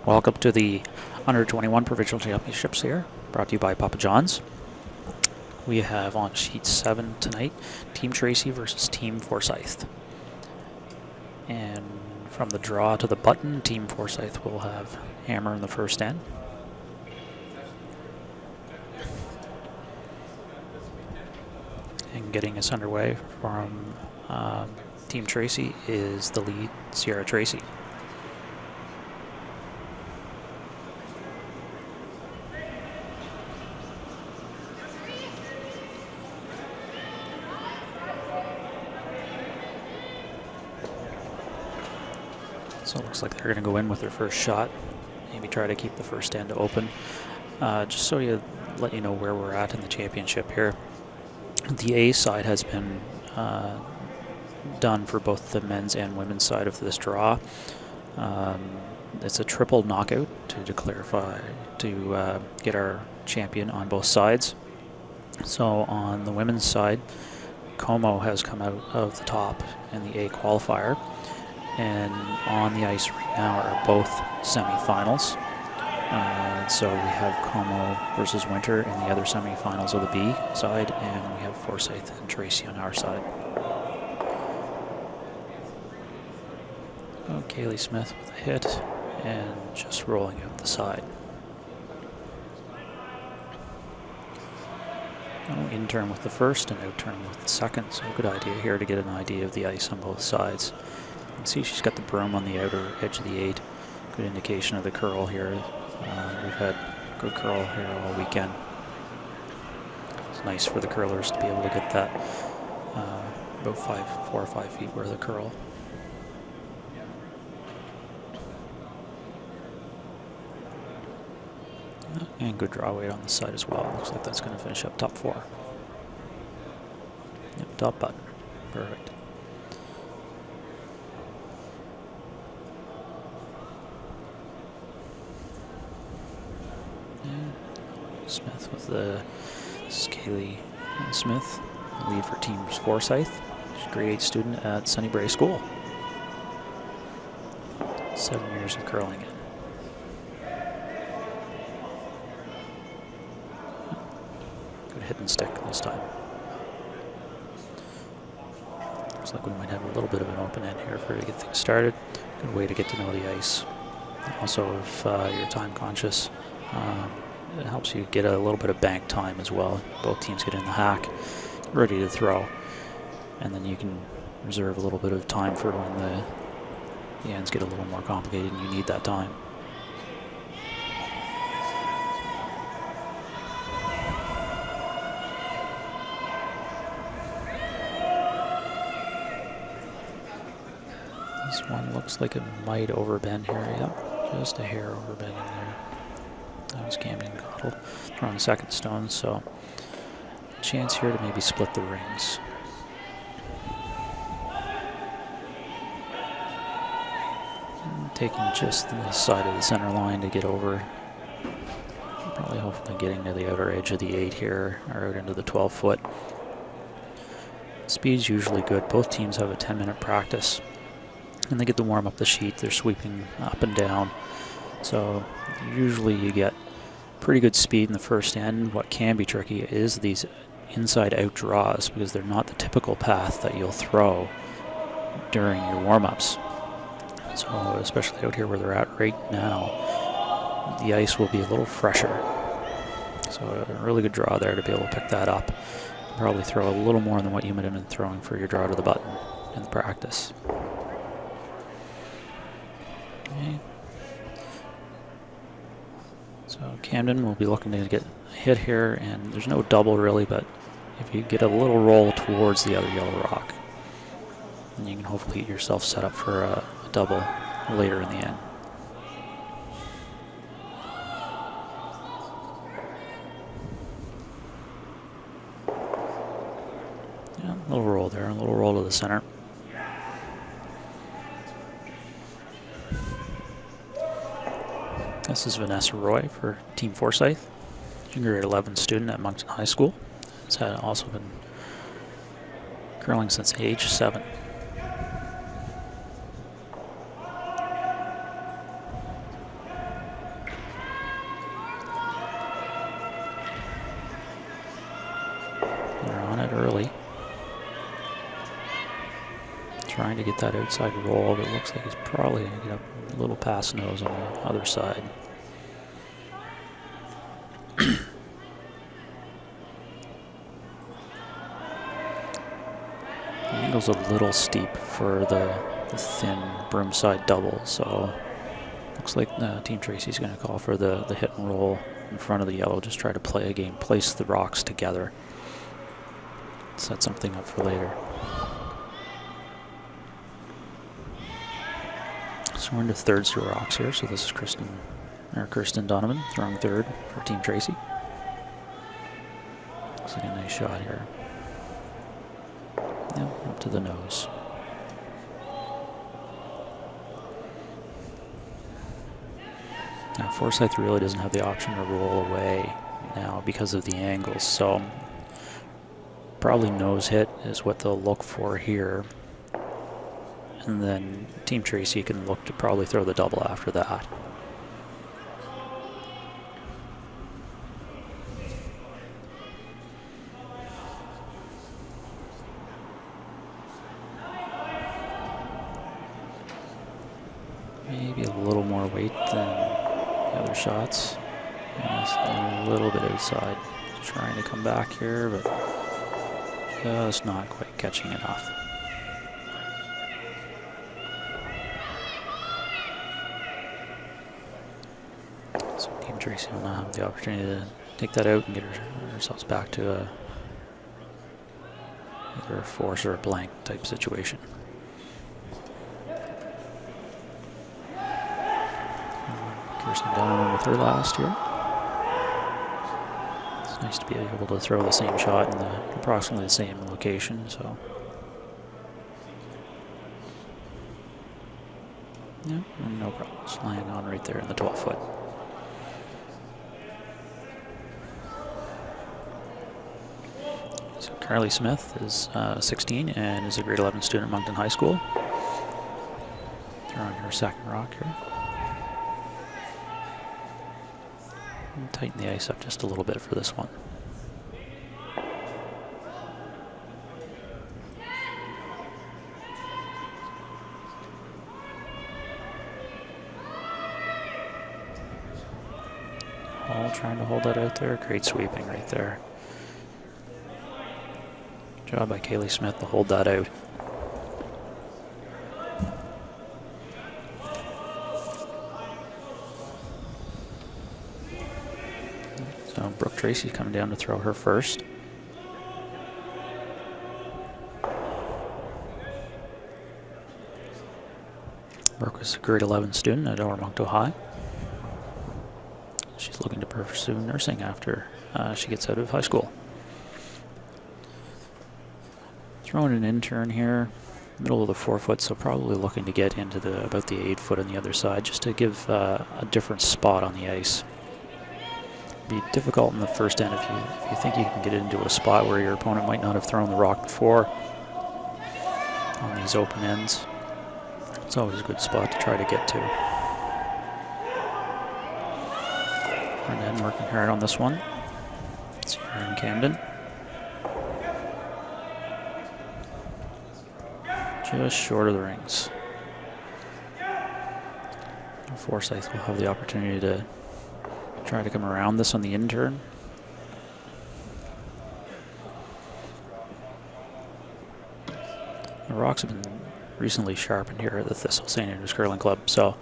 Welcome to the Under-21 Provincial Championships here, brought to you by Papa John's. We have on sheet 7 tonight, Team Tracy versus Team Forsythe. And from the draw to the button, Team Forsythe will have hammer in the first end. And getting us underway from Team Tracy is the lead, Sierra Tracy. So it looks like they're going to go in with their first shot. Maybe try to keep the first end open. Just so let you know where we're at in the championship here. The A side has been done for both the men's and women's side of this draw. It's a triple knockout to get our champion on both sides. So on the women's side, Como has come out of the top in the A qualifier. And on the ice right now are both semifinals. So we have Como versus Winter in the other semifinals of the B side, and we have Forsythe and Tracy on our side. Oh, Kaylee Smith with a hit and just rolling out the side. Oh, in turn with the first and out turn with the second, so good idea here to get an idea of the ice on both sides. You can see she's got the broom on the outer edge of the 8. Good indication of the curl here. We've had good curl here all weekend. It's nice for the curlers to be able to get that about 4 or 5 feet worth of curl. And good draw weight on the side as well. Looks like that's going to finish up top 4. Yep, top button. Perfect. Smith with the Kaylee Smith, lead for Team Forsythe. She's a grade 8 student at Sunnybrae School. 7 years of curling it. Good hit and stick this time. Looks like we might have a little bit of an open end here for her to get things started. Good way to get to know the ice. Also, if you're time conscious, it helps you get a little bit of bank time as well. Both teams get in the hack, ready to throw, and then you can reserve a little bit of time for when the ends get a little more complicated and you need that time. This one looks like it might overbend here. Yep, just a hair overbending there. That was Camden Cottle throwing second stone, so chance here to maybe split the rings. And taking just the side of the center line to get over. Probably hopefully getting to the outer edge of the 8 here, or out into the 12-foot. Speed's usually good. Both teams have a 10-minute practice. And they get to warm up the sheet. They're sweeping up and down. So usually you get pretty good speed in the first end. What can be tricky is these inside-out draws, because they're not the typical path that you'll throw during your warm-ups. So especially out here where they're at right now, the ice will be a little fresher. So a really good draw there to be able to pick that up. Probably throw a little more than what you might have been throwing for your draw to the button in the practice. Okay. So Camden will be looking to get a hit here, and there's no double really, but if you get a little roll towards the other yellow rock, then you can hopefully get yourself set up for a double later in the end. Yeah, a little roll there, a little roll to the center. This is Vanessa Roy for Team Forsythe, grade 11 student at Moncton High School. Has also been curling since age 7. Trying to get that outside roll, but it looks like he's probably going to get up a little past nose on the other side. The angle's a little steep for the thin broomside double, so looks like Team Tracy's going to call for the hit and roll in front of the yellow. Just try to play a game, place the rocks together, set something up for later. So we're into thirds to rocks here. So this is Kirsten Donovan throwing third for Team Tracy. Looks like a nice shot here. Yeah, up to the nose. Now Forsythe really doesn't have the option to roll away now because of the angles, so probably nose hit is what they'll look for here. And then Team Tracy can look to probably throw the double after that. Maybe a little more weight than the other shots. And just a little bit outside. Trying to come back here, but just not quite catching enough. So Team Tracy will now have the opportunity to take that out and get ourselves back to either a force or a blank type situation. Kirsten Donovan with her last here. It's nice to be able to throw the same shot in approximately the same location. So, yeah, no problem. Just lying on right there in the 12-foot. So Carly Smith is 16 and is a grade 11 student at Moncton High School. Throwing her second rock here. And tighten the ice up just a little bit for this one. All trying to hold that out there. Great sweeping right there. Good job by Kaylee Smith to hold that out. So Brooke Tracy coming down to throw her first. Brooke was a grade 11 student at Ormonto High. She's looking to pursue nursing after she gets out of high school. Throwing an intern here, middle of the 4-foot, so probably looking to get into about the 8-foot on the other side, just to give a different spot on the ice. Be difficult in the first end if you think you can get into a spot where your opponent might not have thrown the rock before on these open ends. It's always a good spot to try to get to. And then working hard on this one. It's here in Camden. Just short of the rings. Forsythe will have the opportunity to try to come around this on the intern. The rocks have been recently sharpened here at the Thistle St. Andrews Curling Club, so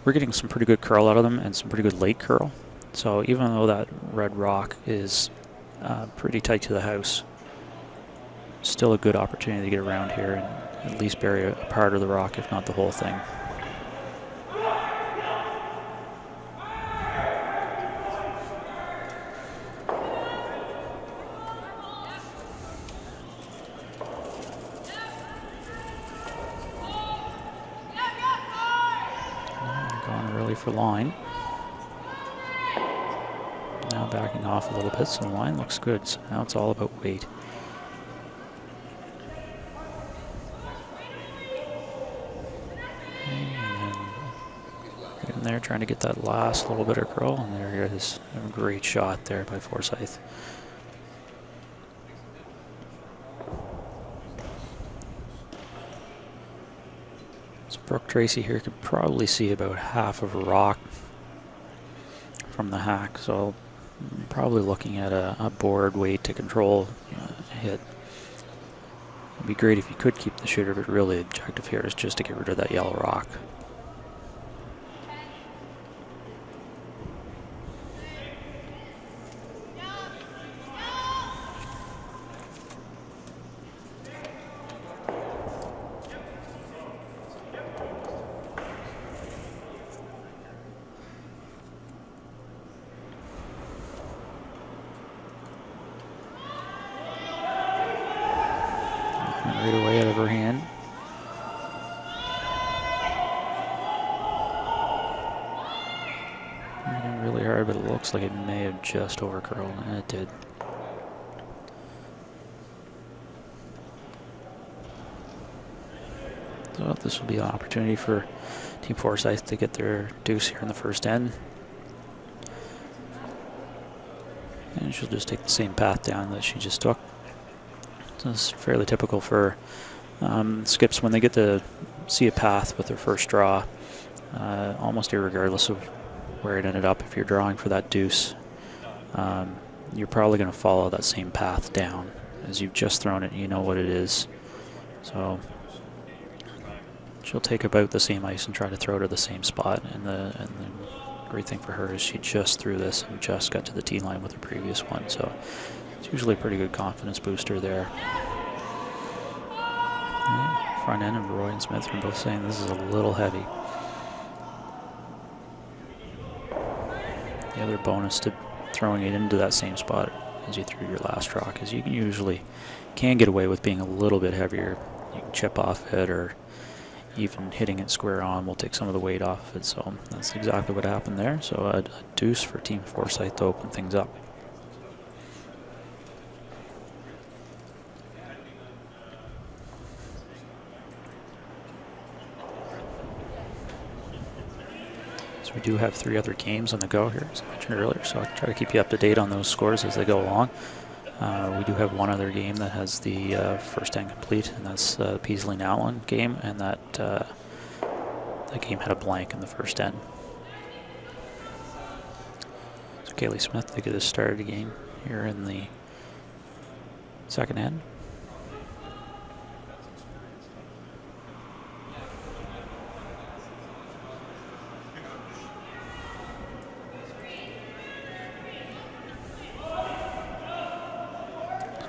we're getting some pretty good curl out of them and some pretty good late curl. So even though that red rock is pretty tight to the house, still a good opportunity to get around here and at least bury a part of the rock, if not the whole thing. Going really for line. Now backing off a little bit, so the line looks good. So now it's all about weight. In there trying to get that last little bit of curl, and there it is. A great shot there by Forsythe. Brooke Tracy here could probably see about half of a rock from the hack, so I'm probably looking at a board weight to control hit. It'd be great if you could keep the shooter, but really the objective here is just to get rid of that yellow rock. Right away out of her hand. Really hard, but it looks like it may have just overcurled, and it did. So this will be an opportunity for Team Forsythe to get their deuce here in the first end. And she'll just take the same path down that she just took. So it's fairly typical for skips when they get to see a path with their first draw, almost irregardless of where it ended up. If you're drawing for that deuce, you're probably going to follow that same path down as you've just thrown it. You know what it is. So she'll take about the same ice and try to throw to the same spot. And the great thing for her is she just threw this and just got to the tee line with her previous one. So it's usually a pretty good confidence booster there. Yeah, front end and Roy and Smith are both saying this is a little heavy. The other bonus to throwing it into that same spot as you threw your last rock is you usually can get away with being a little bit heavier. You can chip off it, or even hitting it square on will take some of the weight off of it. So that's exactly what happened there. So a deuce for Team Forsythe to open things up. We do have 3 other games on the go here, as I mentioned earlier, so I'll try to keep you up to date on those scores as they go along. We do have one other game that has the first end complete, and that's the Peasley-Nowlin game, and that game had a blank in the first end. So Kaylee Smith, they get us started again here in the second end.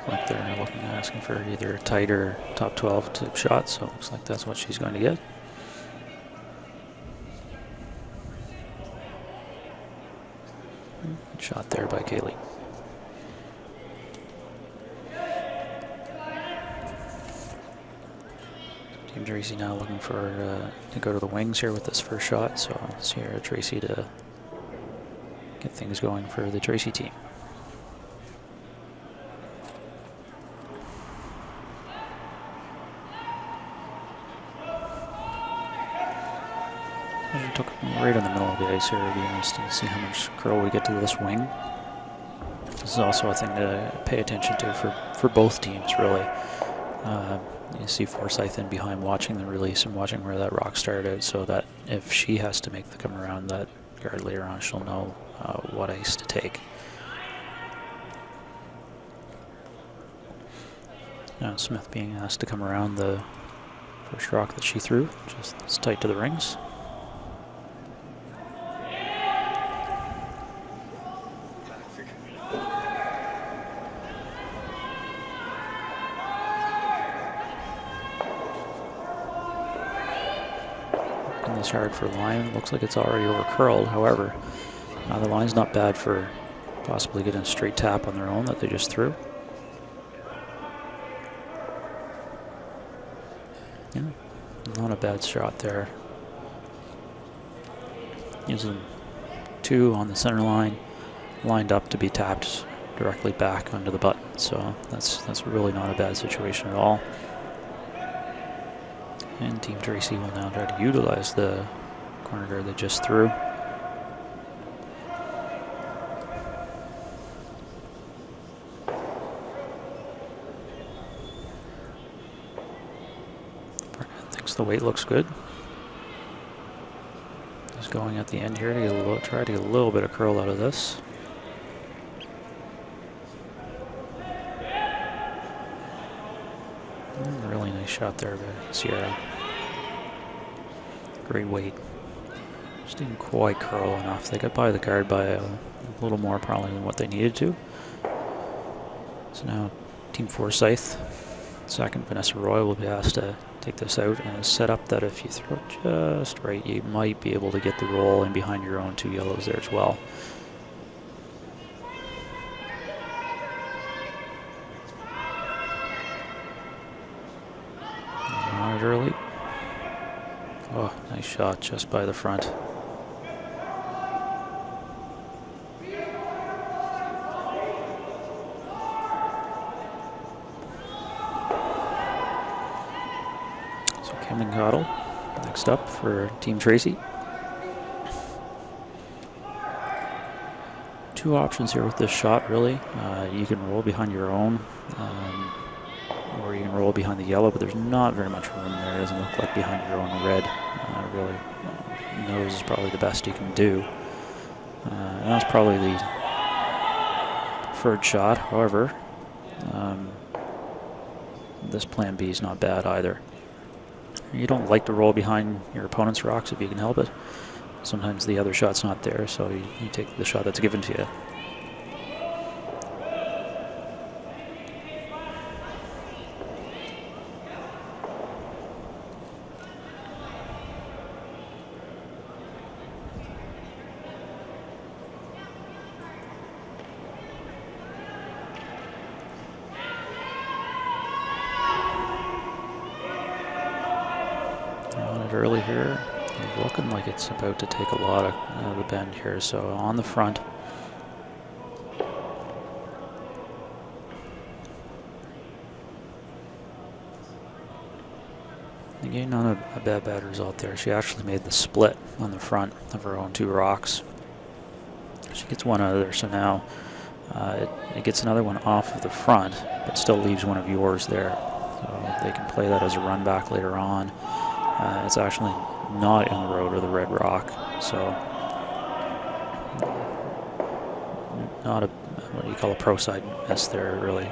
Like they're looking at asking for either a tight or top 12 tip shot, so it looks like that's what she's going to get. Good shot there by Kaylee. Team Tracy now looking for to go to the wings here with this first shot, so it's here Tracy to get things going for the Tracy team. Took right in the middle of the ice here. It'll be interesting to see how much curl we get to this wing. This is also a thing to pay attention to for both teams, really. You see Forsythe in behind watching the release and watching where that rock started, so that if she has to make the come around that guard later on, she'll know what ice to take. Now Smith being asked to come around the first rock that she threw, just it's tight to the rings. This hard for line. Looks like it's already over curled. However, the line's not bad for possibly getting a straight tap on their own that they just threw. Yeah, not a bad shot there. Using 2 on the center line, lined up to be tapped directly back onto the button. So that's really not a bad situation at all. And Team Tracy will now try to utilize the corner guard they just threw. Thinks the weight looks good. Just going at the end here to get a little, try to get a little bit of curl out of this. Really nice shot there by Sierra. Great weight. Just didn't quite curl enough. They got by the guard by a little more probably than what they needed to. So now Team Forsythe, second Vanessa Roy, will be asked to take this out, and it's set up that if you throw it just right, you might be able to get the roll in behind your own 2 yellows there as well. On it early. Oh, nice shot just by the front. Next up for Team Tracy. 2 options here with this shot, really. You can roll behind your own, or you can roll behind the yellow, but there's not very much room there. It doesn't look like behind your own red. Really, nose is probably the best you can do. And that's probably the preferred shot. However, this plan B is not bad either. You don't like to roll behind your opponent's rocks if you can help it. Sometimes the other shot's not there, so you take the shot that's given to you. Early here, looking like it's about to take a lot of the bend here. So on the front, again, not a bad result there. She actually made the split on the front of her own 2 rocks. She gets one out of there, so now it gets another one off of the front, but still leaves one of yours there. So they can play that as a run back later on. It's actually not in the road or the red rock, so not a, what do you call a pro side miss there, really.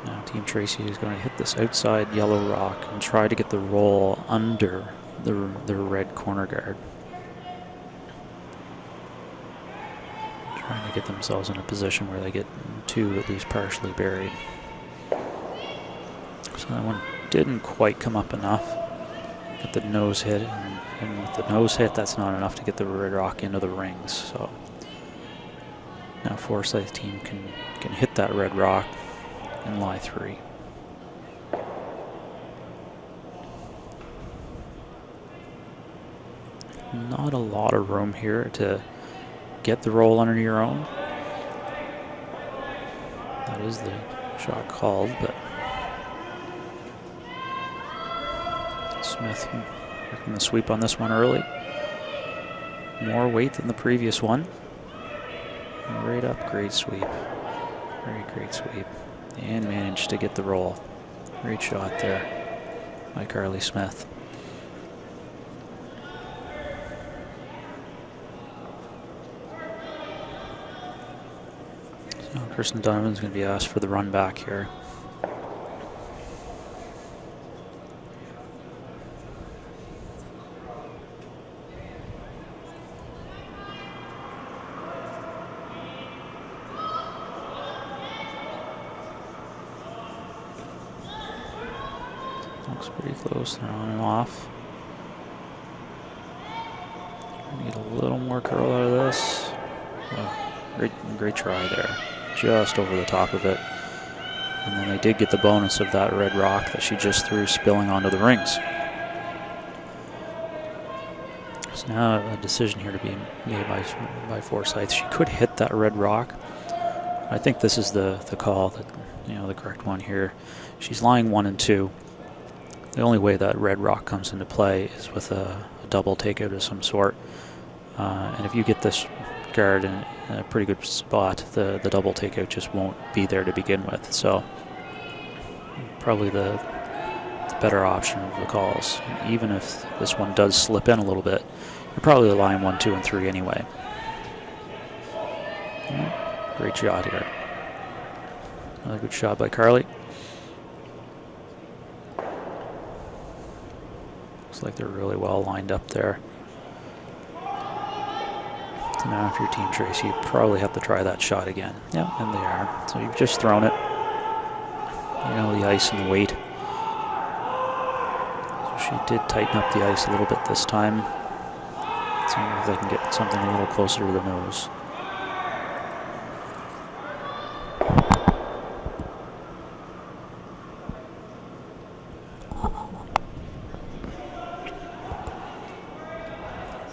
Now Team Tracy is going to hit this outside yellow rock and try to get the roll under the red corner guard. Trying to get themselves in a position where they get 2 at least partially buried. So that one didn't quite come up enough. Get the nose hit, and with the nose hit, that's not enough to get the red rock into the rings. So now Forsythe team can hit that red rock and lie 3. Not a lot of room here to get the roll under your own. That is the shot called, but Smith working the sweep on this one early. More weight than the previous one. Right up, great sweep. Very great sweep. And managed to get the roll. Great shot there by Carly Smith. Kristen Donovan's going to be asked for the run back here. Looks pretty close. They're on and off. Need a little more curl out of this. Oh, great try there. Just over the top of it. And then they did get the bonus of that red rock that she just threw spilling onto the rings. So now a decision here to be made by Forsythe. She could hit that red rock. I think this is the call, that, the correct one here. She's lying 1 and 2. The only way that red rock comes into play is with a double takeout of some sort. And if you get this guard in a pretty good spot, the double takeout just won't be there to begin with. So probably the better option of the calls. Even if this one does slip in a little bit, you're probably line 1, 2, and 3 anyway. Great shot here. Another good shot by Carly. Looks like they're really well lined up there. So now if you're Team Tracy, you probably have to try that shot again. Yeah, and they are. So you've just thrown it. You know, the ice and the weight. So she did tighten up the ice a little bit this time. See if they can get something a little closer to the nose.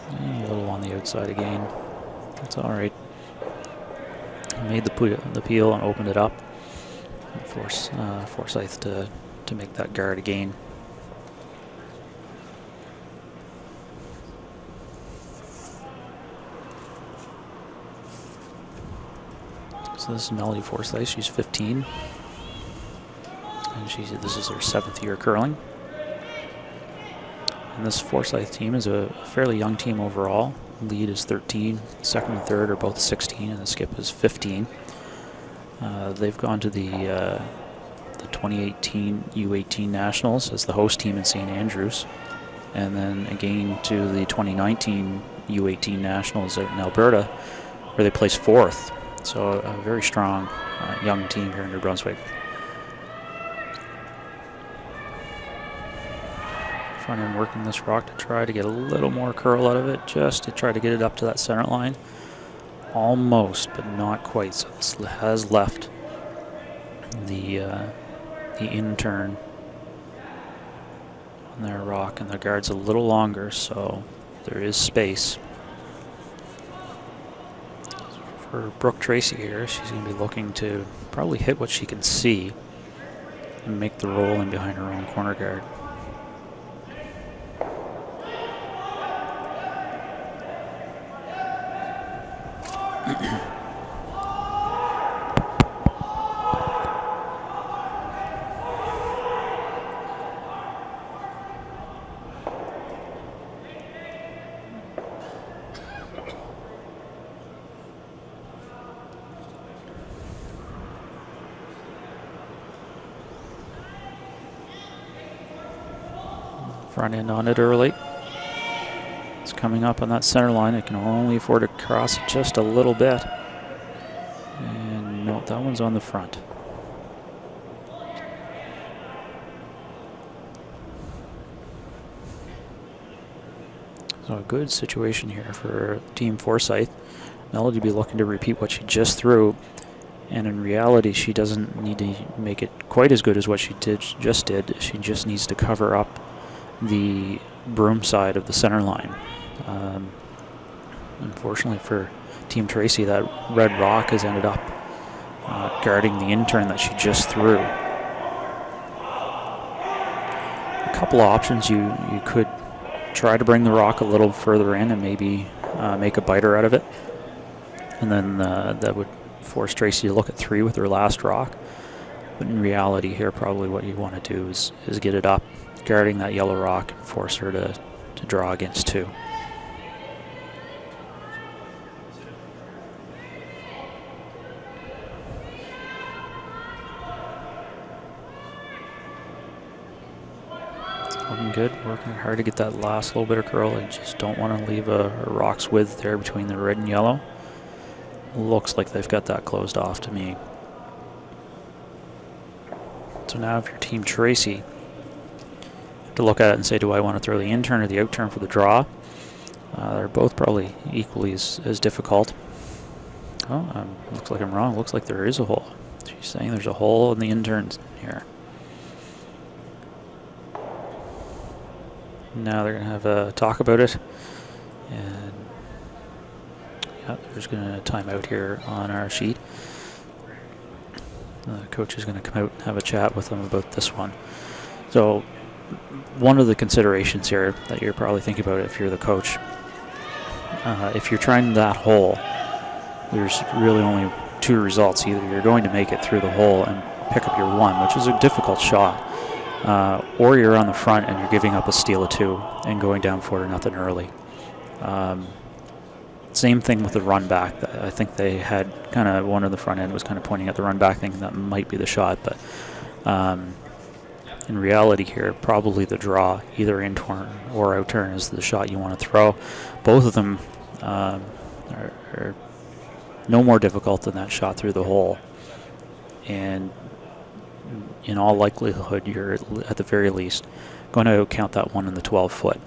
And a little on the outside again. That's all right. Made the peel and opened it up. And force Forsythe to make that guard again. So this is Melody Forsythe. She's 15, and this is her 7th year curling. And this Forsythe team is a fairly young team overall. Lead is 13, second and third are both 16, and the skip is 15. They've gone to the 2018 U18 Nationals as the host team in St. Andrews, and then again to the 2019 U18 Nationals out in Alberta, where they placed 4th. So a very strong young team here in New Brunswick. Front end working this rock to try to get a little more curl out of it, just to try to get it up to that center line. Almost, but not quite. So this has left the in turn on their rock, and their guard's a little longer, so there is space. For Brooke Tracy here, she's going to be looking to probably hit what she can see and make the roll in behind her own corner guard. Front end on it early. It's coming up on that center line. It can only afford to cross it just a little bit. And no, that one's on the front. So a good situation here for Team Forsythe. Melody will be looking to repeat what she just threw. And in reality, she doesn't need to make it quite as good as what she just did. She just needs to cover up the broom side of the center line. Unfortunately for Team Tracy, that red rock has ended up guarding the in-turn that she just threw. A couple of options. You could try to bring the rock a little further in and maybe make a biter out of it, and then that would force Tracy to look at 3 with her last rock. But in reality here, probably what you want to do is get it up, guarding that yellow rock, and force her to draw against 2. Looking good, working hard to get that last little bit of curl. I just don't want to leave a rock's width there between the red and yellow. Looks like they've got that closed off to me. So now if you're Team Tracy, you have to look at it and say, do I want to throw the in-turn or the out-turn for the draw? They're both probably equally as difficult. Oh, looks like I'm wrong. Looks like there is a hole. She's saying there's a hole in the in-turns here. Now they're going to have a talk about it. And yeah, there's going to time out here on our sheet. The coach is going to come out and have a chat with them about this one. So one of the considerations here that you're probably thinking about if you're the coach, if you're trying that hole, there's really only 2 results. Either you're going to make it through the hole and pick up your one, which is a difficult shot, or you're on the front and you're giving up a steal of 2 and going down 4-0 early. Same thing with the run back. I think they had kind of one of the front end was kind of pointing at the run back, thinking that might be the shot, but in reality here, probably the draw, either in turn or out turn, is the shot you want to throw. Both of them are no more difficult than that shot through the hole. And in all likelihood, you're at the very least going to count that one in the 12-foot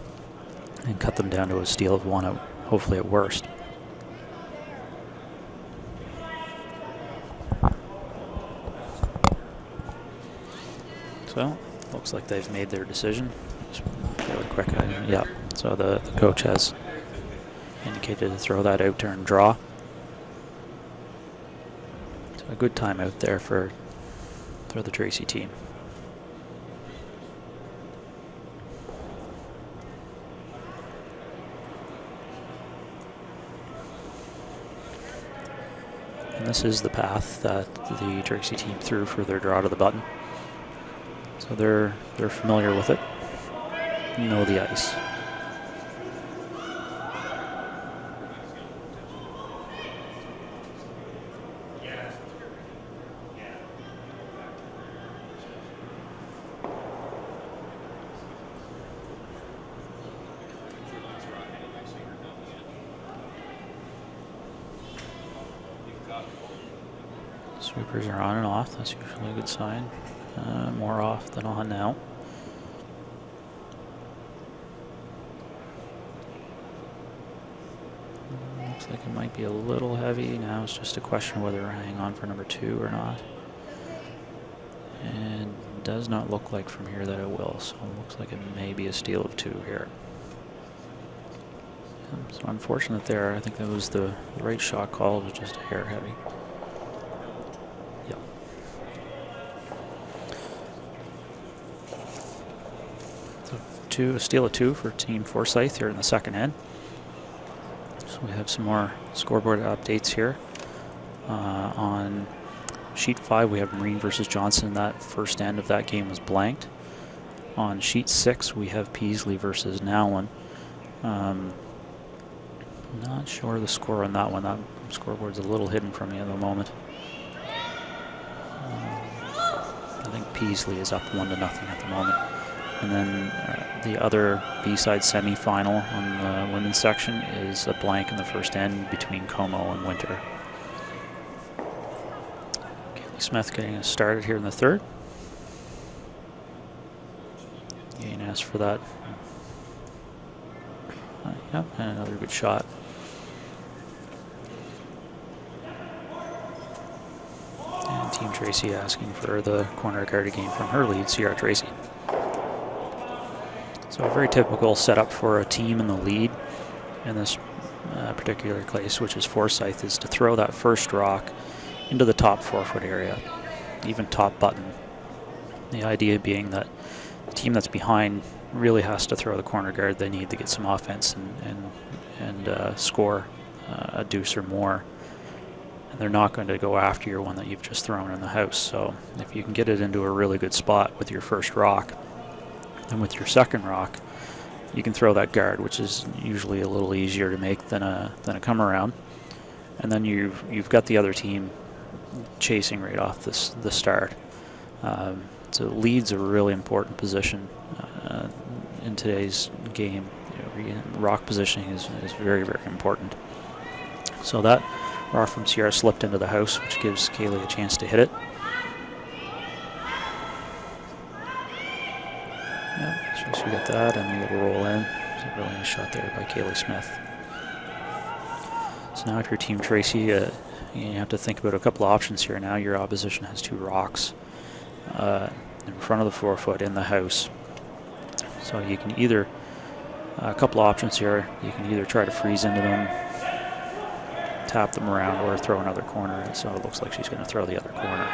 and cut them down to a steal of 1 out, hopefully at worst. So, looks like they've made their decision. It's fairly quick. Yeah, so the coach has indicated to throw that out turn draw. So a good time out there for the Tracy team. And this is the path that the Tracy team threw for their draw to the button. So they're familiar with it, know the ice. Sweepers are on and off. That's usually a good sign. More off than on now. Looks like it might be a little heavy. Now it's just a question whether to hang on for number 2 or not. And does not look like from here that it will. So it looks like it may be a steal of 2 here. So unfortunate there. I think that was the right shot call. It was just a hair heavy. A steal of 2 for Team Forsythe here in the second end. So we have some more scoreboard updates here. On sheet 5, we have Marine versus Johnson. That first end of that game was blanked. On sheet 6, we have Peasley versus Nowlin. Not sure the score on that one. That scoreboard's a little hidden from me at the moment. I think Peasley is up 1-0 at the moment. And then the other B-side semi-final on the women's section is a blank in the first end between Como and Winter. Kaylee Smith getting us started here in the third. Getting asked for that. Yep, and another good shot. And Team Tracy asking for the corner guard game from her lead, Sierra Tracy. So a very typical setup for a team in the lead in this particular case, which is Forsythe, is to throw that first rock into the top 4-foot area, even top button. The idea being that the team that's behind really has to throw the corner guard they need to get some offense and score a deuce or more. And they're not going to go after your one that you've just thrown in the house. So if you can get it into a really good spot with your first rock, and with your second rock, you can throw that guard, which is usually a little easier to make than a come around. And then you've got the other team chasing right off the start. So lead's a really important position in today's game. Rock positioning is very, very important. So that rock from Sierra slipped into the house, which gives Kaylee a chance to hit it. Yeah, so you got that and a little roll in. It's a really nice shot there by Kaylee Smith. So now if you're Team Tracy, you have to think about a couple of options here. Now your opposition has 2 rocks in front of the 4-foot in the house. So you can either, a couple of options here, you can either try to freeze into them, tap them around, or throw another corner. So it looks like she's going to throw the other corner.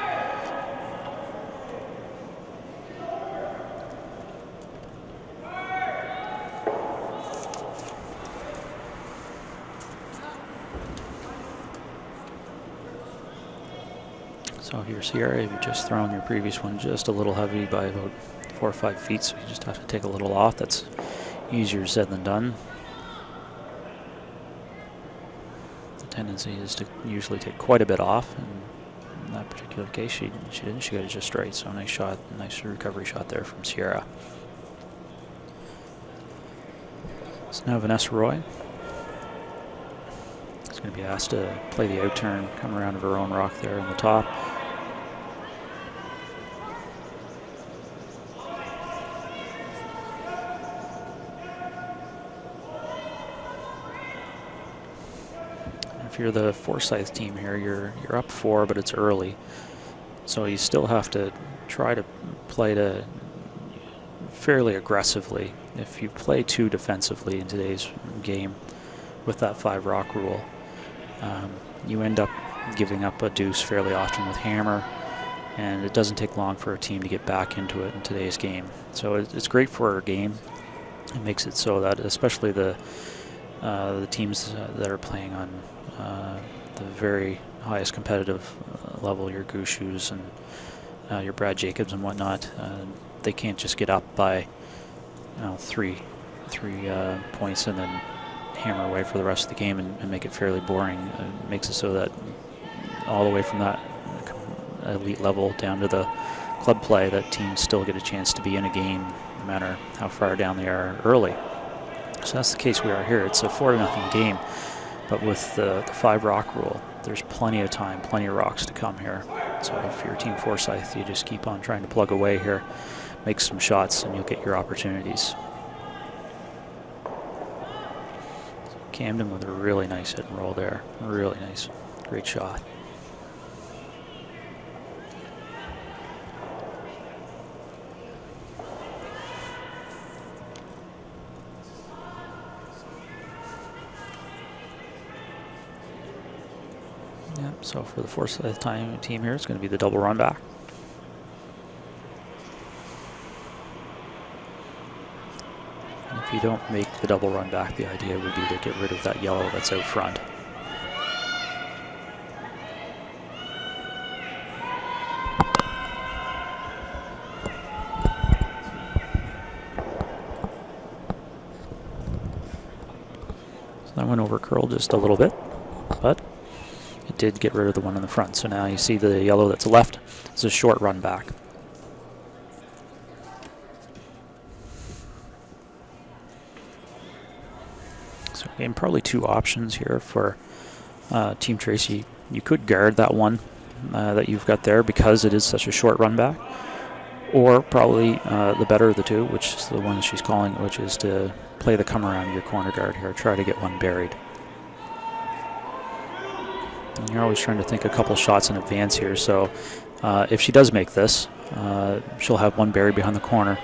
So if you're Sierra, you've just thrown your previous one just a little heavy by about 4 or 5 feet, so you just have to take a little off. That's easier said than done. The tendency is to usually take quite a bit off, and in that particular case she didn't. She got it just straight, so nice shot, nice recovery shot there from Sierra. So now Vanessa Roy is going to be asked to play the out turn, come around to her own rock there on the top. If you're the Forsythe team here, you're up 4, but it's early, so you still have to try to play to fairly aggressively. If you play too defensively in today's game with that 5 rock rule, you end up giving up a deuce fairly often with hammer, and it doesn't take long for a team to get back into it in today's game. So it's great for our game. It makes it so that especially the teams that are playing on the very highest competitive level, your Gushus and your Brad Jacobs and whatnot, they can't just get up by 3 points and then hammer away for the rest of the game and make it fairly boring. It makes it so that all the way from that elite level down to the club play, that teams still get a chance to be in a game no matter how far down they are early. So that's the case we are here. It's a 4-0 game, but with the 5 rock rule, there's plenty of time, plenty of rocks to come here. So if you're Team Forsythe, you just keep on trying to plug away here, make some shots, and you'll get your opportunities. Camden with a really nice hit and roll there. Really nice. Great shot. Yep, so for the Forsythe team here, it's going to be the double run back. And if you don't make the double run back, the idea would be to get rid of that yellow that's out front. So that went over curl just a little bit, but it did get rid of the one in the front. So now you see the yellow that's left is a short run back. So again, probably 2 options here for Team Tracy. You could guard that one that you've got there because it is such a short run back, or probably the better of the 2, which is the one she's calling, which is to play the come around your corner guard here, try to get one buried. And you're always trying to think a couple shots in advance here, so if she does make this, she'll have one buried behind the corner,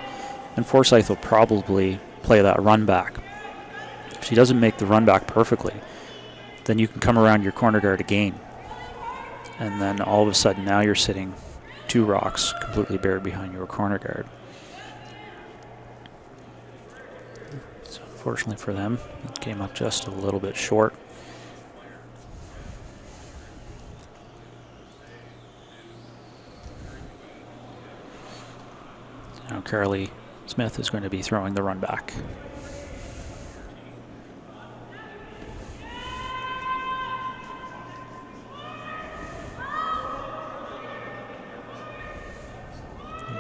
and Forsythe will probably play that run back. If she doesn't make the run back perfectly, then you can come around your corner guard again, and then all of a sudden now you're sitting 2 rocks completely buried behind your corner guard. So unfortunately for them, it came up just a little bit short. Now Carolee Smith is going to be throwing the run back.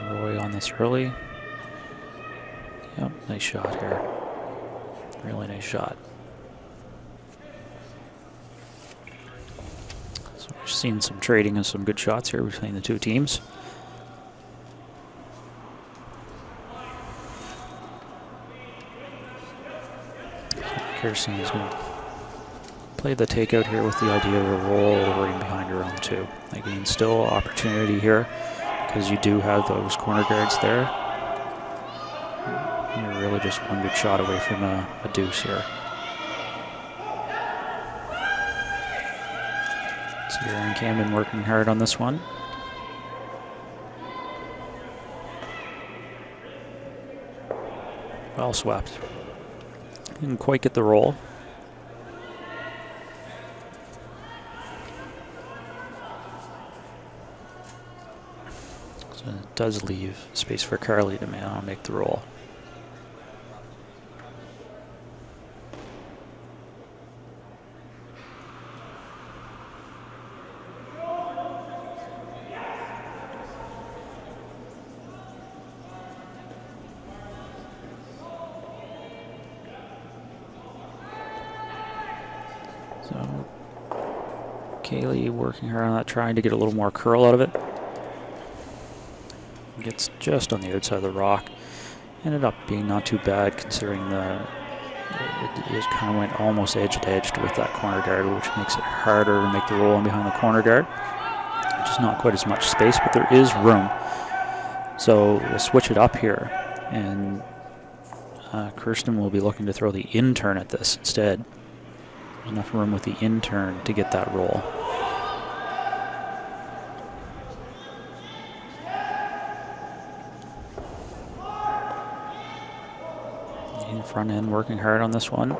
Roy on this early. Yep, nice shot here. Really nice shot. So we're seeing some trading and some good shots here between the 2 teams. Kirsten is going to play the takeout here with the idea of a roll over in behind her own 2. Again, still opportunity here because you do have those corner guards there. You're really just one good shot away from a deuce here. Sierra and Camden working hard on this one. Well swept. Didn't quite get the roll. So it does leave space for Carly to now make the roll. So Kaylee working her on that, trying to get a little more curl out of it. Gets just on the outside of the rock. Ended up being not too bad considering it kind of went almost edge to edge with that corner guard, which makes it harder to make the roll in behind the corner guard. Just not quite as much space, but there is room. So we'll switch it up here, and Kirsten will be looking to throw the in turn at this instead. There's enough room with the in turn to get that roll. Front end working hard on this one.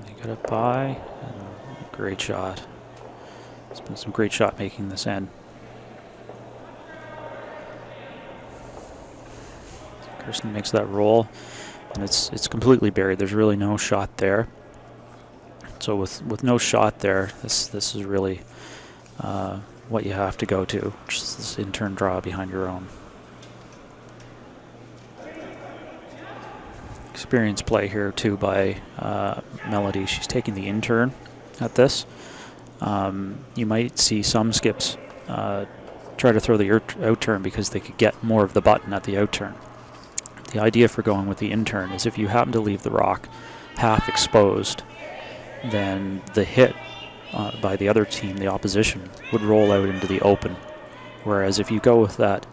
They got it by, and a great shot. It's been some great shot making this end. Kirsten makes that roll, and it's completely buried. There's really no shot there. So with no shot there, this is really what you have to go to, just this in-turn draw behind your own. Experience play here too by Melody. She's taking the in-turn at this. You might see some skips try to throw the out-turn because they could get more of the button at the out-turn. The idea for going with the in-turn is if you happen to leave the rock half exposed, then the hit by the other team, the opposition, would roll out into the open. Whereas if you go with that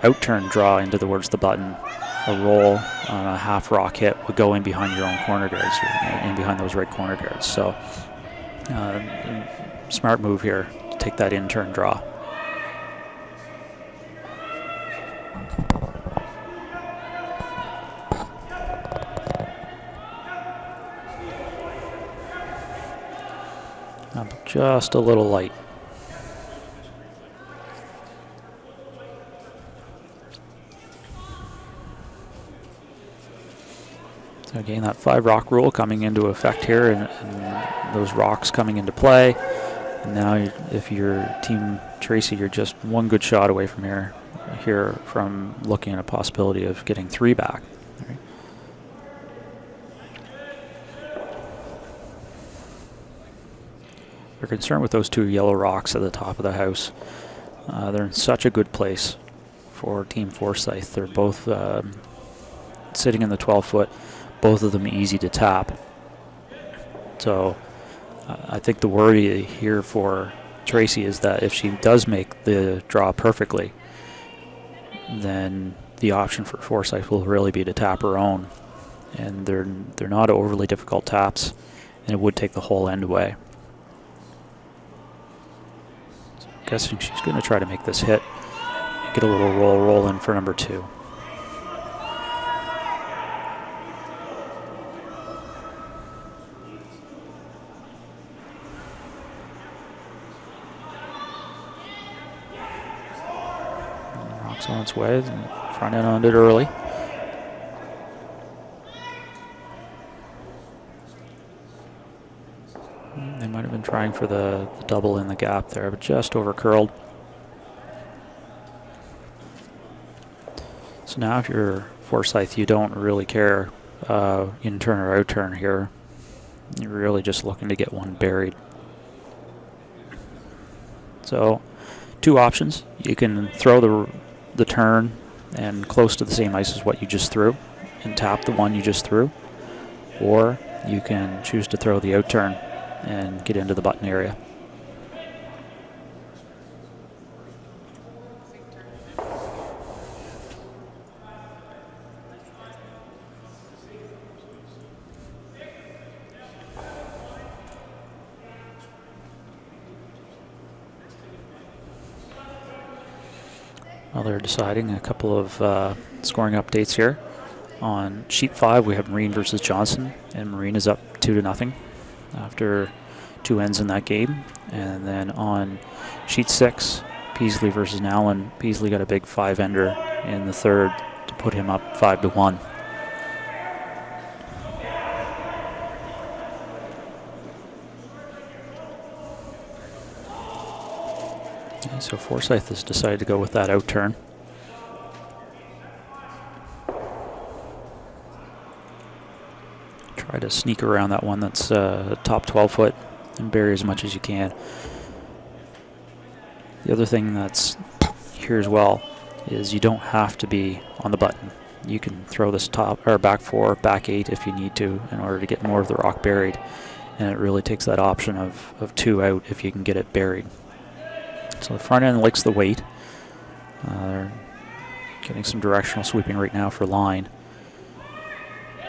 out-turn draw into towards the button, a roll on a half rock hit would go in behind your own corner guards, in behind those right corner guards. So smart move here to take that in-turn draw. Just a little light. So again, that 5 rock rule coming into effect here, and those rocks coming into play. And now, if your team Tracy, you're just one good shot away from here from looking at a possibility of getting 3 back. Right. We're concerned with those 2 yellow rocks at the top of the house. They're in such a good place for Team Forsythe. They're both sitting in the 12-foot. Both of them easy to tap. So I think the worry here for Tracy is that if she does make the draw perfectly, then the option for Forsythe will really be to tap her own. And they're not overly difficult taps, and it would take the whole end away. So I'm guessing she's going to try to make this hit and get a little roll in for number 2. On its way, front end on it early. They might have been trying for the double in the gap there, but just over curled. So now if you're Forsythe, you don't really care in turn or out turn here. You're really just looking to get one buried. So 2 options. You can throw the turn and close to the same ice as what you just threw and tap the one you just threw, or you can choose to throw the out turn and get into the button area. Well, they're deciding a couple of scoring updates here. On sheet 5, we have Marine versus Johnson, and Marine is up 2-0 after 2 ends in that game. And then on sheet 6, Peasley versus Allen. Peasley got a big 5-ender in the third to put him up 5-1. Okay, so Forsythe has decided to go with that out turn. Try to sneak around that one that's top 12 foot and bury as much as you can. The other thing that's here as well is you don't have to be on the button. You can throw this top or back 4, back 8 if you need to in order to get more of the rock buried. And it really takes that option of 2 out if you can get it buried. So the front end likes the weight. They're getting some directional sweeping right now for line.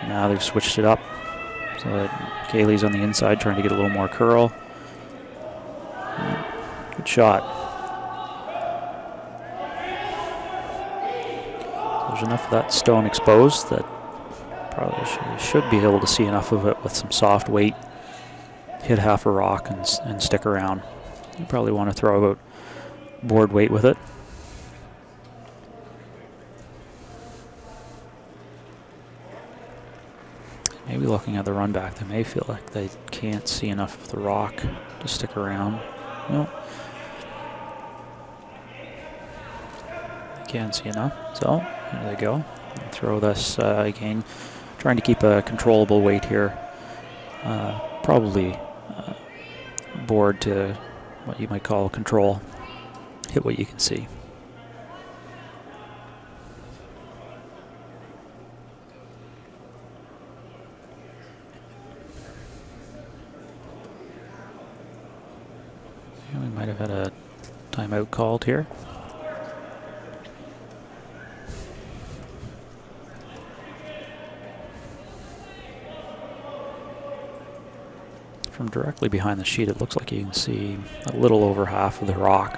Now they've switched it up so that Kaylee's on the inside trying to get a little more curl. Good shot. There's enough of that stone exposed that probably should be able to see enough of it with some soft weight. Hit half a rock and stick around. You probably want to throw about board weight with it. Maybe looking at the run back, they may feel like they can't see enough of the rock to stick around. No. Can't see enough. So, there they go. And throw this again. Trying to keep a controllable weight here. Probably board to what you might call control. Hit what you can see. Yeah, we might have had a timeout called here. From directly behind the sheet, it looks like you can see a little over half of the rock.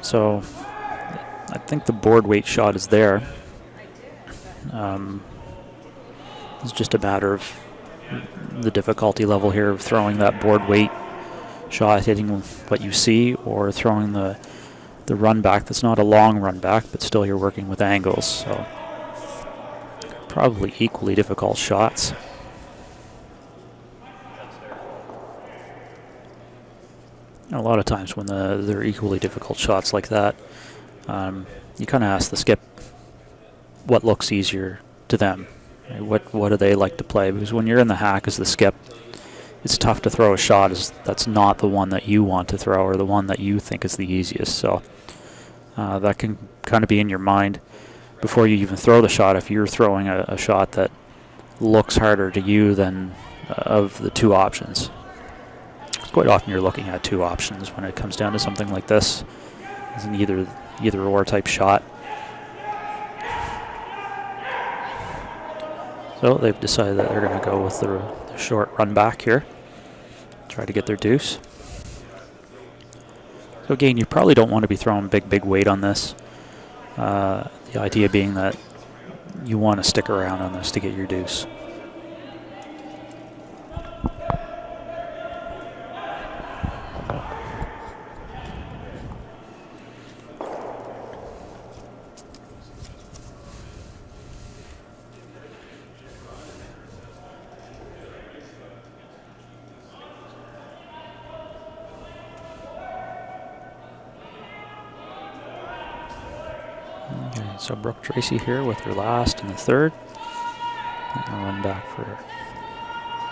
So I think the board weight shot is there. It's just a matter of the difficulty level here of throwing that board weight shot, hitting what you see, or throwing the run back that's not a long run back, but still you're working with angles. So probably equally difficult shots. A lot of times when they're equally difficult shots like that, you kind of ask the skip what looks easier to them. Right? What do they like to play? Because when you're in the hack as the skip, it's tough to throw a shot that's not the one that you want to throw or the one that you think is the easiest. So that can kind of be in your mind before you even throw the shot. If you're throwing a shot that looks harder to you than of the two options. Quite often you're looking at two options when it comes down to something like this. It's an either or type shot. So they've decided that they're going to go with the short run back here. Try to get their deuce. So again, you probably don't want to be throwing big weight on this. The idea being that you want to stick around on this to get your deuce. So Brooke Tracy here with her last in the third. And I'll run back for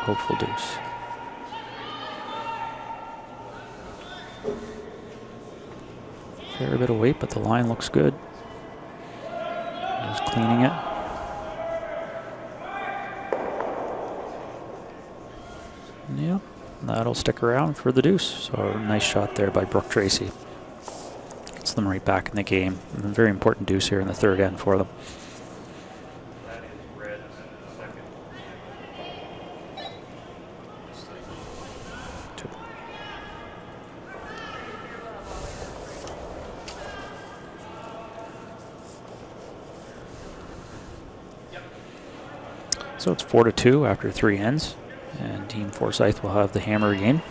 hopeful deuce. Fair bit of weight, but the line looks good. Just cleaning it. Yeah, that'll stick around for the deuce. So nice shot there by Brooke Tracy. Gets them right back in the game. And a very important deuce here in the third end for them. So it's 4-2 after 3 ends, and Team Forsythe will have the hammer again.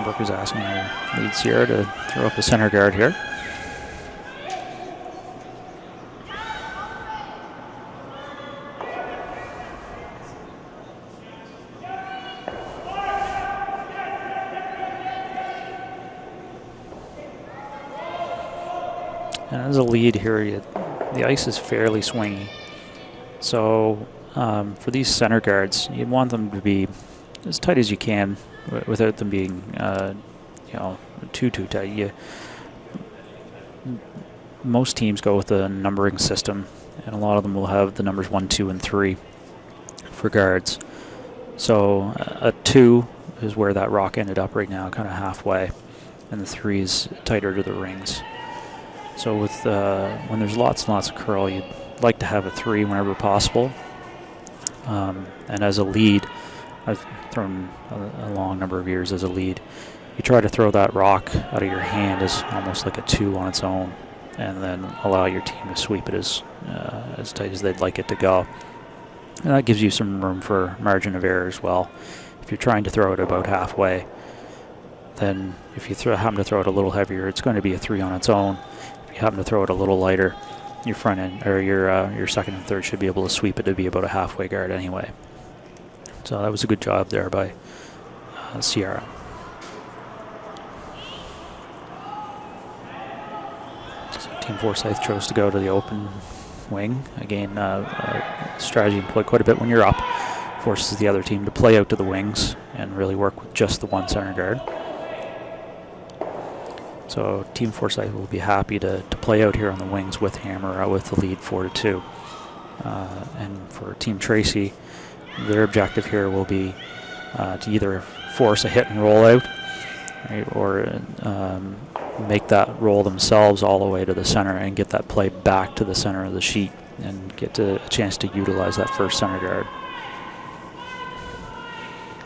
Brooke is asking her lead Sierra to throw up the center guard here. And as a lead here, the ice is fairly swingy. So for these center guards, you'd want them to be as tight as you can without them being, too tight. Most teams go with a numbering system, and a lot of them will have the numbers 1, 2, and 3 for guards. So a 2 is where that rock ended up right now, kind of halfway, and the 3 is tighter to the rings. So with when there's lots and lots of curl, you'd like to have a 3 whenever possible. And as a lead, I've thrown a long number of years as a lead. You try to throw that rock out of your hand as almost like a 2 on its own, and then allow your team to sweep it as tight as they'd like it to go. And that gives you some room for margin of error as well. If you're trying to throw it about halfway, then if you happen to throw it a little heavier, it's going to be a 3 on its own. If you happen to throw it a little lighter, your front end or your second and third should be able to sweep it to be about a halfway guard anyway. So that was a good job there by Sierra. So Team Forsythe chose to go to the open wing. Again, strategy employed quite a bit when you're up. Forces the other team to play out to the wings and really work with just the one center guard. So Team Forsythe will be happy to play out here on the wings with Hammer with the lead 4-2. And for Team Tracy, their objective here will be to either force a hit and roll out, right, or make that roll themselves all the way to the center and get that play back to the center of the sheet and get a chance to utilize that first center guard.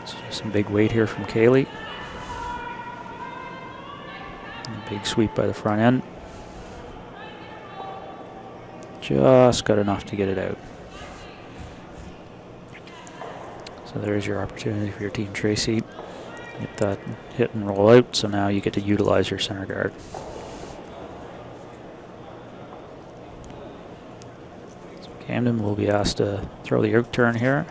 So some big weight here from Kaylee. A big sweep by the front end. Just got enough to get it out. So there's your opportunity for your Team Tracy. Get that hit and roll out, so now you get to utilize your center guard. So Camden will be asked to throw the out turn here.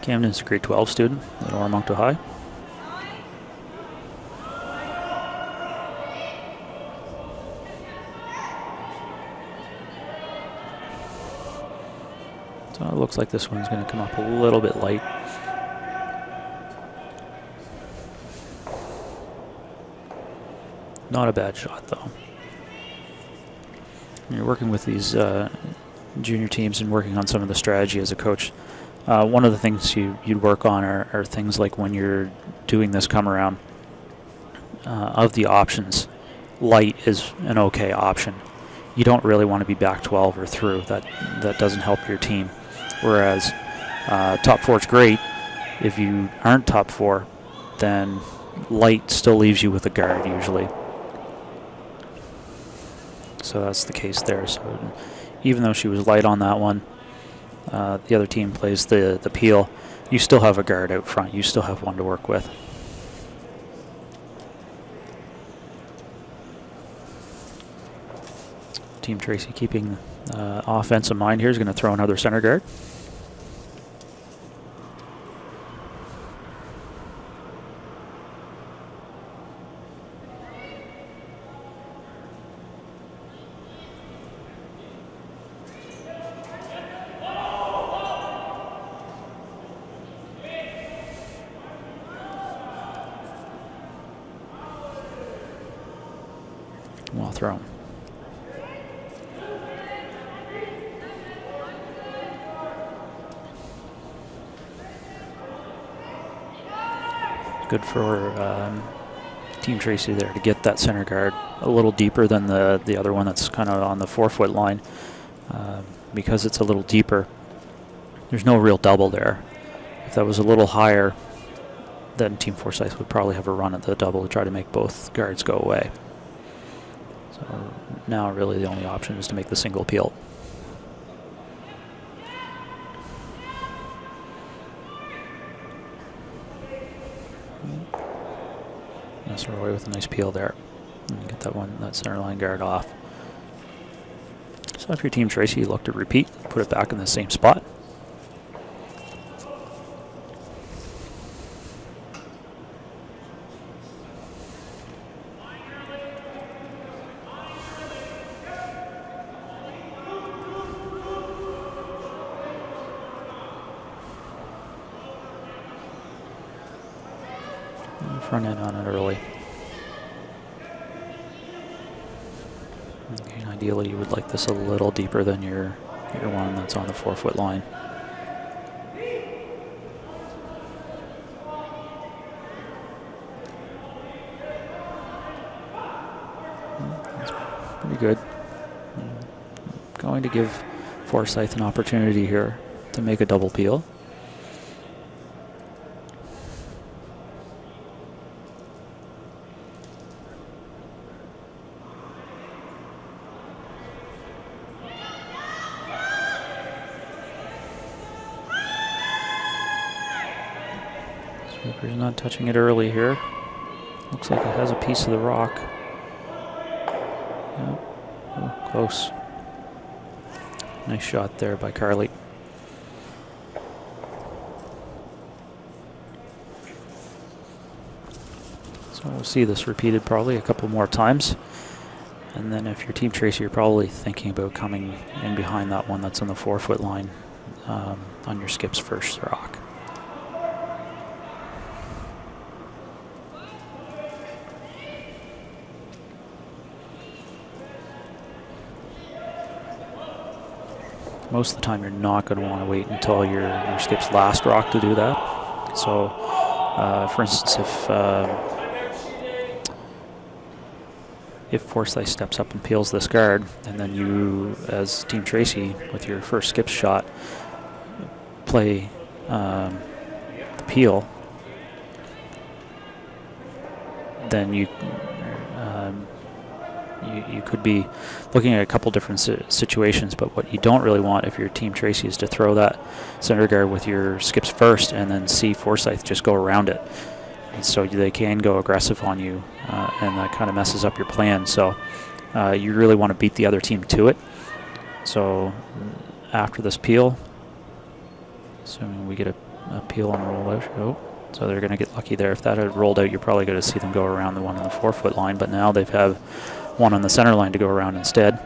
Camden's a grade 12 student at Oromocto High. So it looks like this one's going to come up a little bit light. Not a bad shot, though. When you're working with these junior teams and working on some of the strategy as a coach, one of the things you'd work on are things like when you're doing this come around, of the options, light is an okay option. You don't really want to be back 12 or through. That doesn't help your team. Whereas top 4 is great. If you aren't top 4, then light still leaves you with a guard usually. So that's the case there. So even though she was light on that one, the other team plays the peel, you still have a guard out front. You still have one to work with. Team Tracy keeping offense in mind here is going to throw another center guard. Well thrown. Good for Team Tracy there to get that center guard a little deeper than the other one that's kind of on the 4-foot line. Because it's a little deeper, there's no real double there. If that was a little higher, then Team Forsythe would probably have a run at the double to try to make both guards go away. So now really the only option is to make the single peel. mess away with a nice peel there. And get that center line guard off. So if you're Team Tracy, you look to repeat, put it back in the same spot. Front end on it early. Okay, ideally, you would like this a little deeper than your one that's on the 4-foot line. That's pretty good. Going to give Forsythe an opportunity here to make a double peel. Sweeper's not touching it early here. Looks like it has a piece of the rock. Yeah. Oh, close. Nice shot there by Carly. So we'll see this repeated probably a couple more times. And then if you're Team Tracy, you're probably thinking about coming in behind that one that's on the 4-foot line on your skip's first rock. Most of the time, you're not going to want to wait until your skip's last rock to do that. So, for instance, if Forsythe steps up and peels this guard, and then you, as Team Tracy, with your first skip shot, play the peel, then you could be looking at a couple different situations, but what you don't really want if you're Team Tracy is to throw that center guard with your skips first and then see Forsythe just go around it. And so they can go aggressive on you, and that kind of messes up your plan. So you really want to beat the other team to it. So after this peel, assuming we get a peel and roll out, so they're going to get lucky there. If that had rolled out, you're probably going to see them go around the one on the 4-foot line, but now they've have one on the center line to go around instead.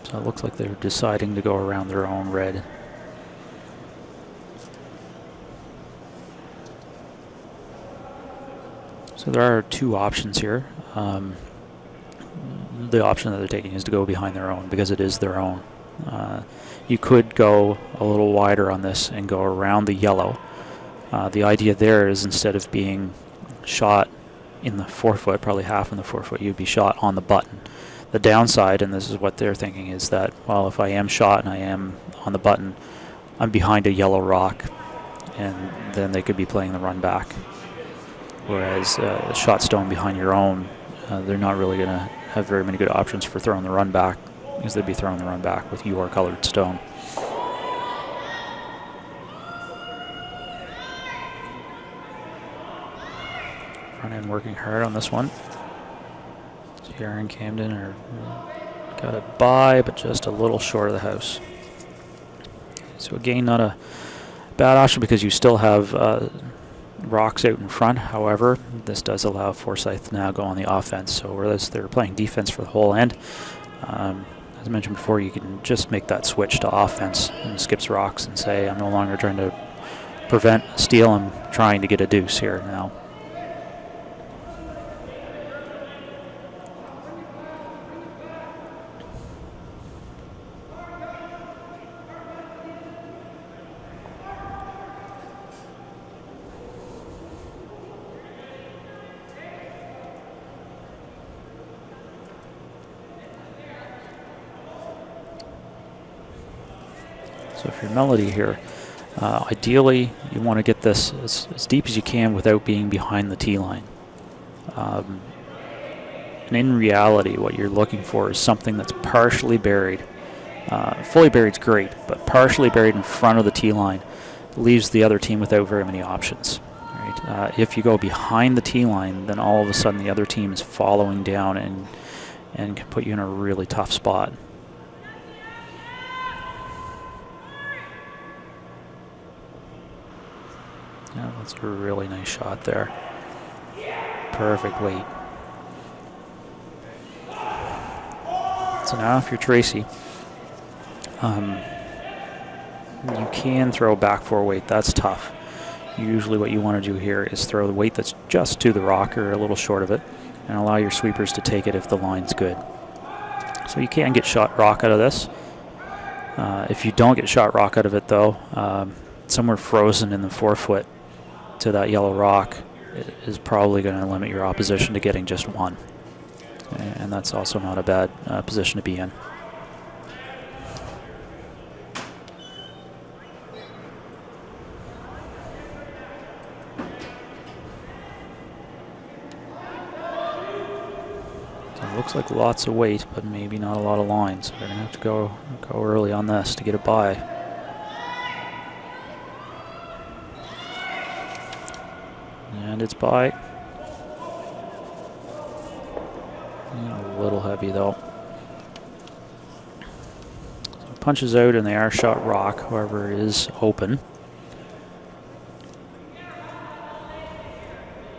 So it looks like they're deciding to go around their own red. So there are two options here. The option that they're taking is to go behind their own because it is their own. You could go a little wider on this and go around the yellow. The idea there is instead of being shot in the 4-foot, probably half in the 4-foot, you'd be shot on the button. The downside, and this is what they're thinking, is that, well, if I am shot and I am on the button, I'm behind a yellow rock, and then they could be playing the run back. Whereas a shot stone behind your own, they're not really going to have very many good options for throwing the run back, because they'd be throwing the run back with your colored stone. Front end working hard on this one. Sierra and Camden are got it by, but just a little short of the house. So again, not a bad option because you still have rocks out in front. However, this does allow Forsythe to now go on the offense. So whereas they're playing defense for the whole end, as I mentioned before, you can just make that switch to offense and skips rocks and say, I'm no longer trying to prevent a steal, I'm trying to get a deuce here now. So for your melody here, ideally you want to get this as deep as you can without being behind the tee line. And in reality, what you're looking for is something that's partially buried Fully buried's great, but partially buried in front of the tee line leaves the other team without very many options. Right? If you go behind the tee line, then all of a sudden the other team is following down and can put you in a really tough spot. Yeah, that's a really nice shot there. Perfect weight. So now if you're Tracy, you can throw back four weight. That's tough. Usually what you want to do here is throw the weight that's just to the rock or a little short of it and allow your sweepers to take it if the line's good. So you can get shot rock out of this. If you don't get shot rock out of it though, somewhere frozen in the 4 foot to that yellow rock is probably going to limit your opposition to getting just one. And that's also not a bad position to be in. Looks like lots of weight, but maybe not a lot of line, so they're going to have to go early on this to get it by. And it's by. And a little heavy though. So it punches out and they are shot rock, however it is open.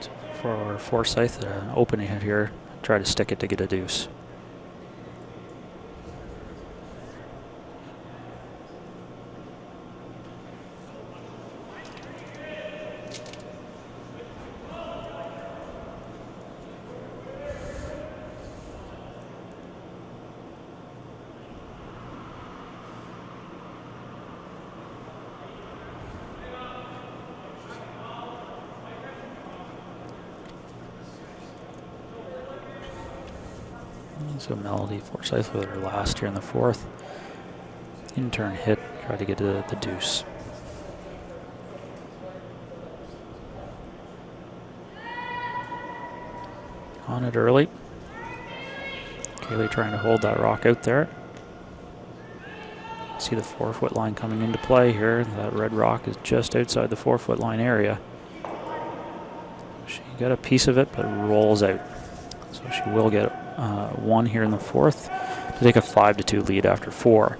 So for Forsythe, opening it here. Try to stick it to get a deuce. So Melody, Forsythe with her last here in the 4th. In turn hit, try to get to the deuce. On it early. Kaylee trying to hold that rock out there. See the 4 foot line coming into play here. That red rock is just outside the 4 foot line area. She got a piece of it, but it rolls out. So she will get one here in the 4th to take a 5-2 lead after 4.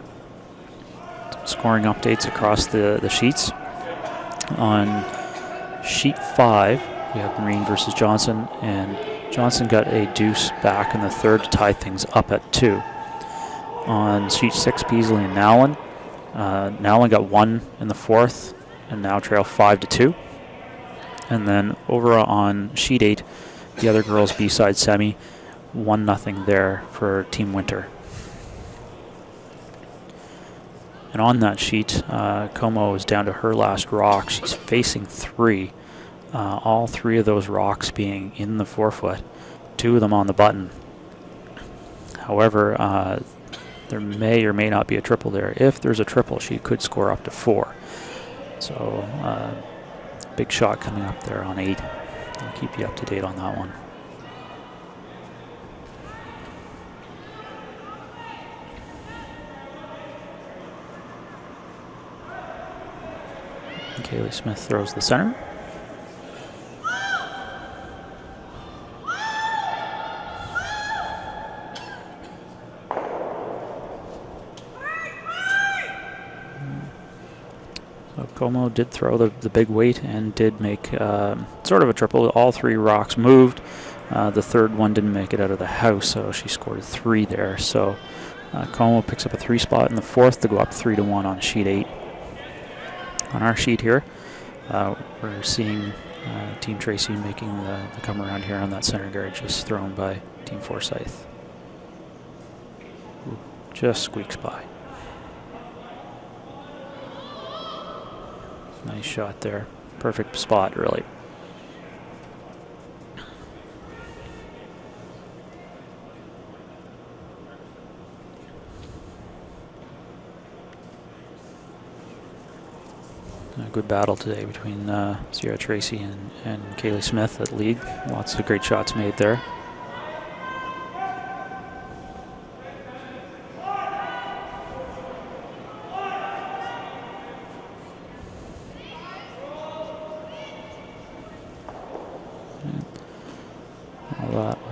Some scoring updates across the sheets. On sheet 5, we have Marine versus Johnson, and Johnson got a deuce back in the 3rd to tie things up at 2. On sheet 6, Peasley and Nowlin. Nowlin got 1 in the 4th and now trail 5-2. And then over on sheet 8, the other girls B-side semi, 1-0 there for Team Winter. And on that sheet, Como is down to her last rock. She's facing 3. All 3 of those rocks being in the 4 foot, 2 of them on the button. However, there may or may not be a triple there. If there's a triple, she could score up to 4. So, big shot coming up there on 8. I'll keep you up to date on that one. Kaylee Smith throws the center. So Como did throw the big weight and did make sort of a triple. All 3 rocks moved. The 3rd one didn't make it out of the house, so she scored 3 there. So Como picks up a 3 spot in the 4th to go up 3-1 on sheet 8. On our sheet here, we're seeing Team Tracy making the come around here on that center guard, just thrown by Team Forsythe. Ooh, just squeaks by. Nice shot there. Perfect spot, really. A good battle today between Sierra Tracy and Kaylee Smith at lead. Lots of great shots made there.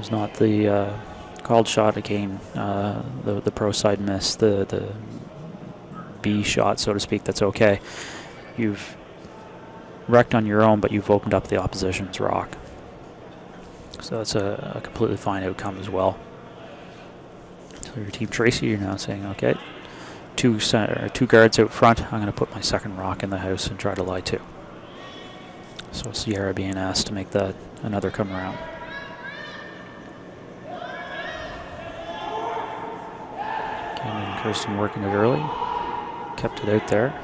was not the called shot again. The pro side miss, the B shot, so to speak. That's okay. You've wrecked on your own, but you've opened up the opposition's rock. So that's a completely fine outcome as well. So your team Tracy, you're now saying, okay, two guards out front. I'm going to put my second rock in the house and try to lie two. So Sierra being asked to make that another come around. Cameron and Kirsten working it early. Kept it out there.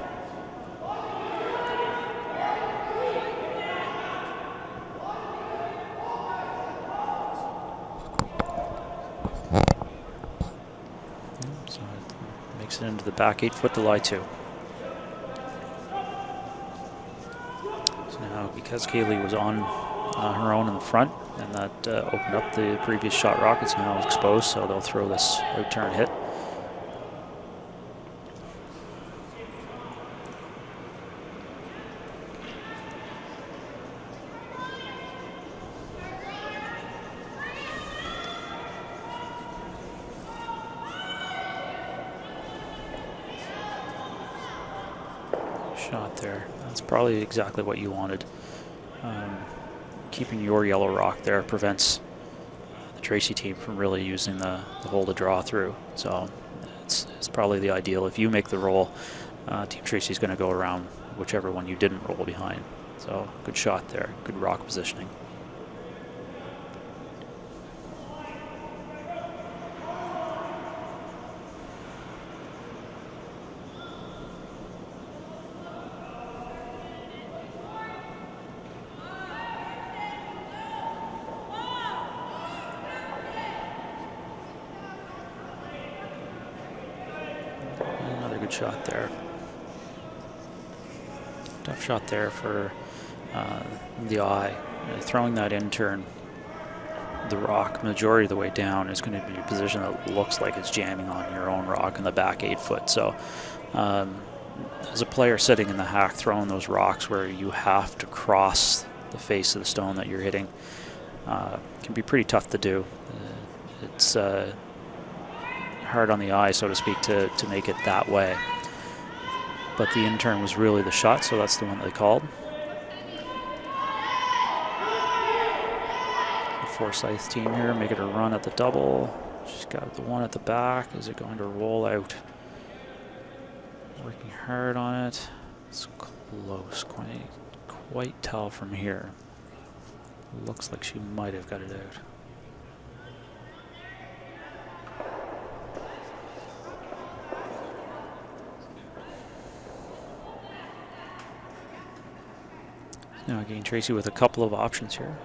So it makes it into the back 8 foot to lie two. So now because Kaylee was on her own in the front, and that opened up the previous shot rock, it's now exposed, so they'll throw this out turn hit. Shot there. That's probably exactly what you wanted. Keeping your yellow rock there prevents the Tracy team from really using the hole to draw through. So it's probably the ideal. If you make the roll, Team Tracy's going to go around whichever one you didn't roll behind. So good shot there. Good rock positioning. Shot there. Tough shot there for the eye. Throwing that in turn, the rock majority of the way down is going to be a position that looks like it's jamming on your own rock in the back 8 foot. So as a player sitting in the hack throwing those rocks where you have to cross the face of the stone that you're hitting can be pretty tough to do. It's hard on the eye, so to speak, to make it that way. But the in-turn was really the shot, so that's the one they called. The Forsythe team here making a run at the double. She's got the one at the back. Is it going to roll out? Working hard on it. It's close. Quite tell from here. Looks like she might have got it out. Now again, Tracy with a couple of options here.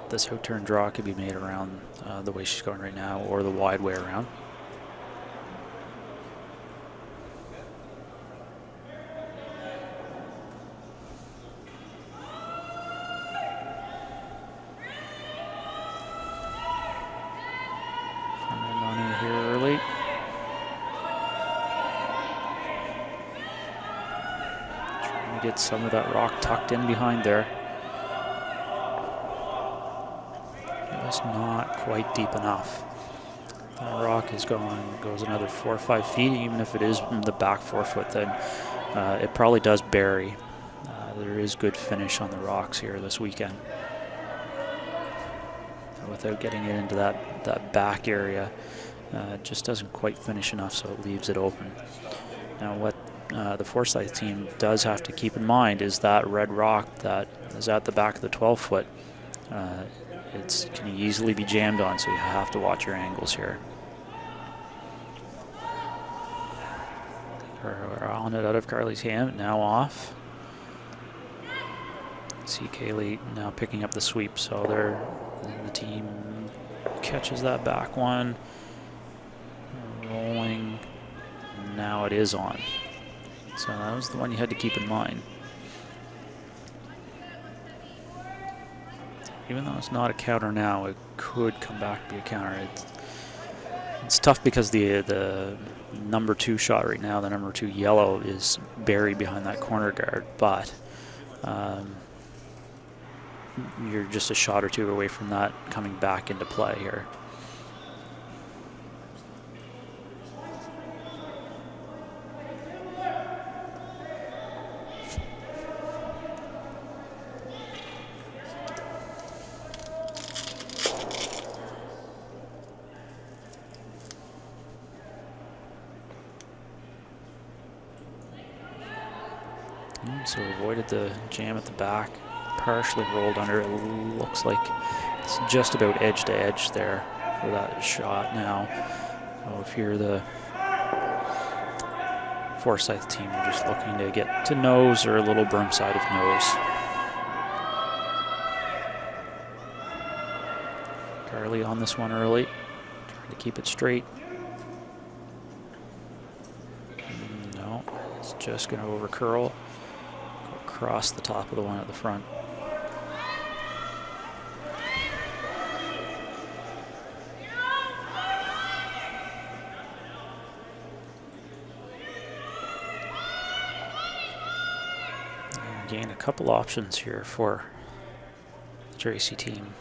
This out turn draw could be made around the way she's going right now, or the wide way around. Front end on in here early. Get some of that rock tucked in behind there. Just not quite deep enough. That rock is goes another 4 or 5 feet, even if it is in the back 4 foot, then it probably does bury. There is good finish on the rocks here this weekend. Without getting it into that back area, it just doesn't quite finish enough, so it leaves it open. Now what the Forsythe team does have to keep in mind is that red rock that is at the back of the 12 foot. It can easily be jammed on, so you have to watch your angles here. We're on it out of Carly's hand, now off. See Kaylee now picking up the sweep, so the team catches that back one. Rolling, now it is on. So that was the one you had to keep in mind. Even though it's not a counter now, it could come back to be a counter. It's tough because the number 2 shot right now, the number 2 yellow, is buried behind that corner guard. But you're just a shot or two away from that coming back into play here. So avoided the jam at the back, partially rolled under. It looks like it's just about edge to edge there for that shot now. So if you're the Forsythe team, you're just looking to get to nose or a little broom side of nose. Carly on this one early, trying to keep it straight. No, it's just going to over curl. Across the top of the one at the front. And again, a couple options here for the Tracy team.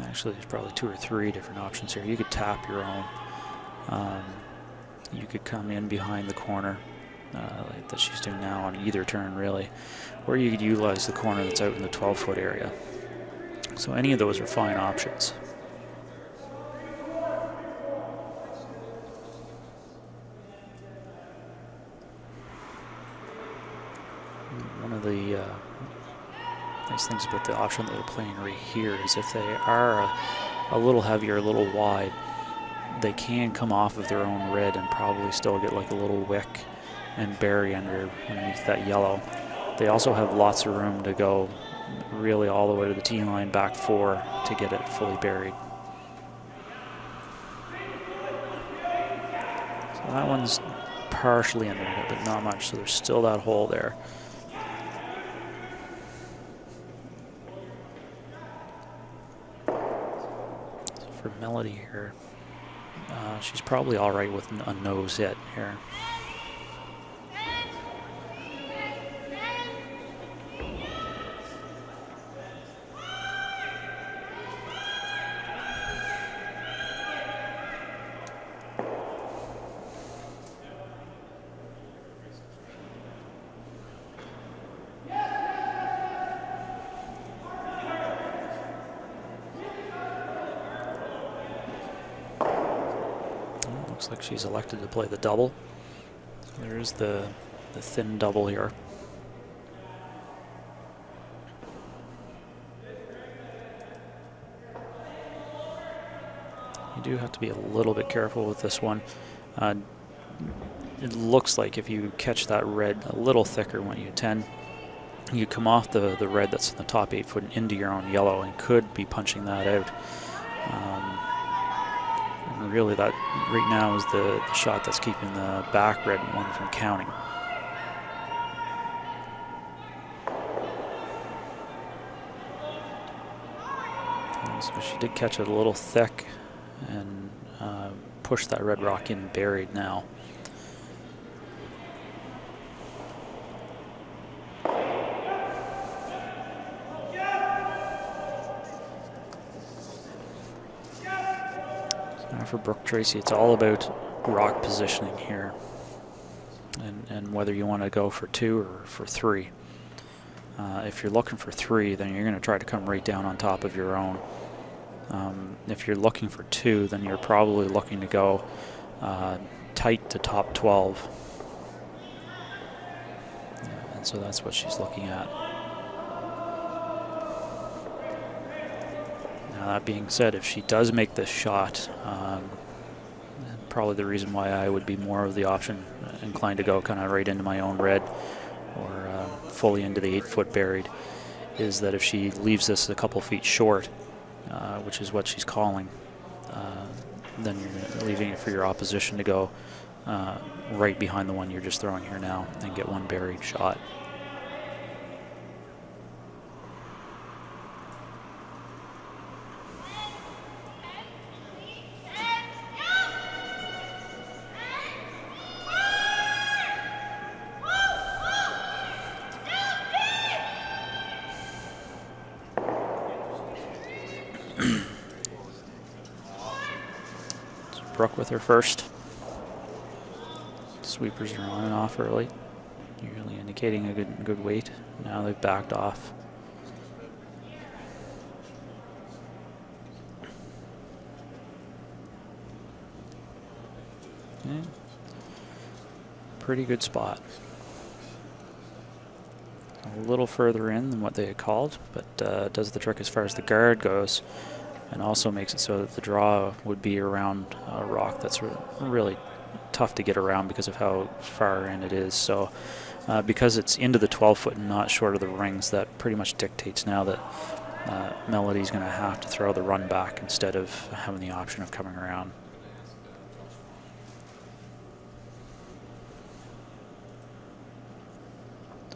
Actually, there's probably 2 or 3 different options here. You could tap your own. You could come in behind the corner. Like that she's doing now on either turn, really, or you could utilize the corner that's out in the 12-foot area. So any of those are fine options. One of the nice things about the option that they're playing right here is if they are a little heavier, a little wide, they can come off of their own red and probably still get like a little wick and bury underneath that yellow. They also have lots of room to go really all the way to the tee line, back 4, to get it fully buried. So that one's partially in there, but not much, so there's still that hole there. So for Melody here, she's probably all right with a nose hit here. Looks like she's elected to play the double. So there's the thin double here. You do have to be a little bit careful with this one. It looks like if you catch that red a little thicker when you 10, you come off the red that's in the top 8 foot into your own yellow and could be punching that out. And really that right now is the shot that's keeping the back red one from counting. And so she did catch it a little thick and push that red rock in buried now. For Brooke Tracy, it's all about rock positioning here, and whether you want to go for 2 or for 3. If you're looking for 3, then you're going to try to come right down on top of your own. If you're looking for 2, then you're probably looking to go tight to top 12. And so that's what she's looking at. That being said, if she does make this shot, probably the reason why I would be more of the option inclined to go kind of right into my own red or fully into the 8 foot buried, is that if she leaves this a couple feet short, which is what she's calling, then you're leaving it for your opposition to go right behind the one you're just throwing here now and get one buried shot. Brooke with her first. Sweepers are on and off early, usually indicating a good weight. Now they've backed off. Okay. Pretty good spot. A little further in than what they had called, but does the trick as far as the guard goes, and also makes it so that the draw would be around a rock that's really tough to get around because of how far in it is. So because it's into the 12-foot and not short of the rings, that pretty much dictates now that Melody's going to have to throw the run back instead of having the option of coming around.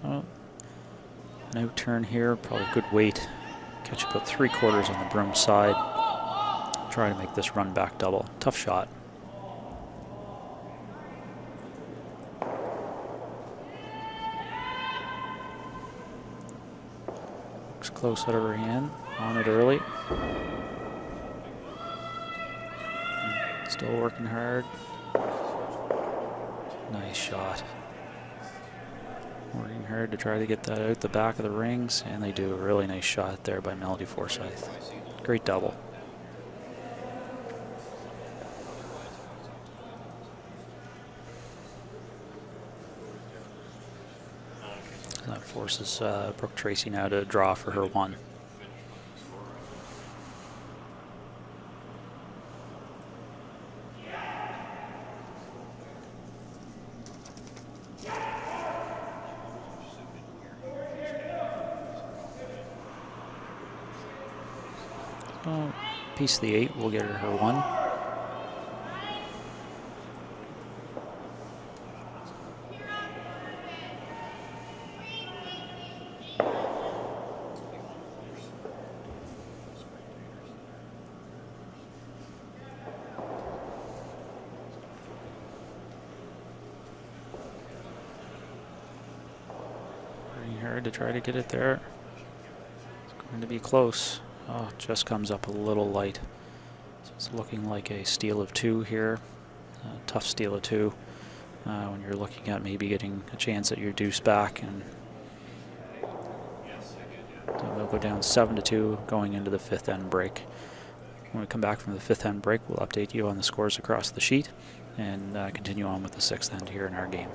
So an out turn here, probably good weight. Catch about 3/4 on the broom side. Try to make this run back double. Tough shot. Looks close out of her hand. On it early. Still working hard. Nice shot. Working hard to try to get that out the back of the rings, and they do a really nice shot there by Melody Forsythe. Great double. That forces Brooke Tracy now to draw for her one. So, piece of the 8 will get her one. To try to get it there. It's going to be close. Oh, just comes up a little light. So it's looking like a steal of 2 here. Tough steal of 2 when you're looking at maybe getting a chance at your deuce back. And so they'll go down 7-2 going into the 5th end break. When we come back from the 5th end break, we'll update you on the scores across the sheet and continue on with the 6th end here in our game.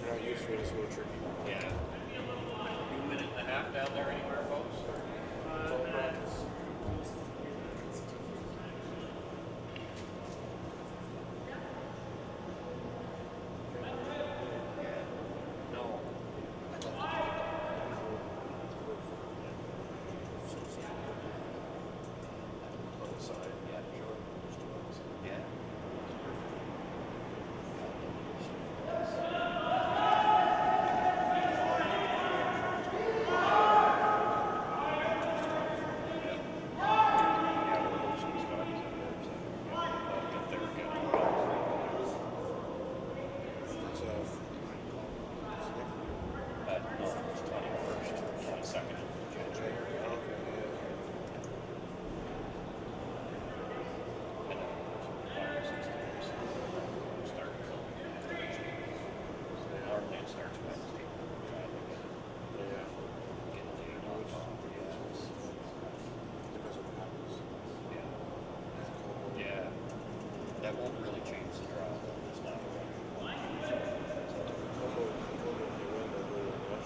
Not used to it, it's a little tricky. Yeah. A minute and a half down there anywhere, folks? It's all practice. No. I'd love to do On the side. Yeah, sure. Yeah. That won't really change the draw. It's not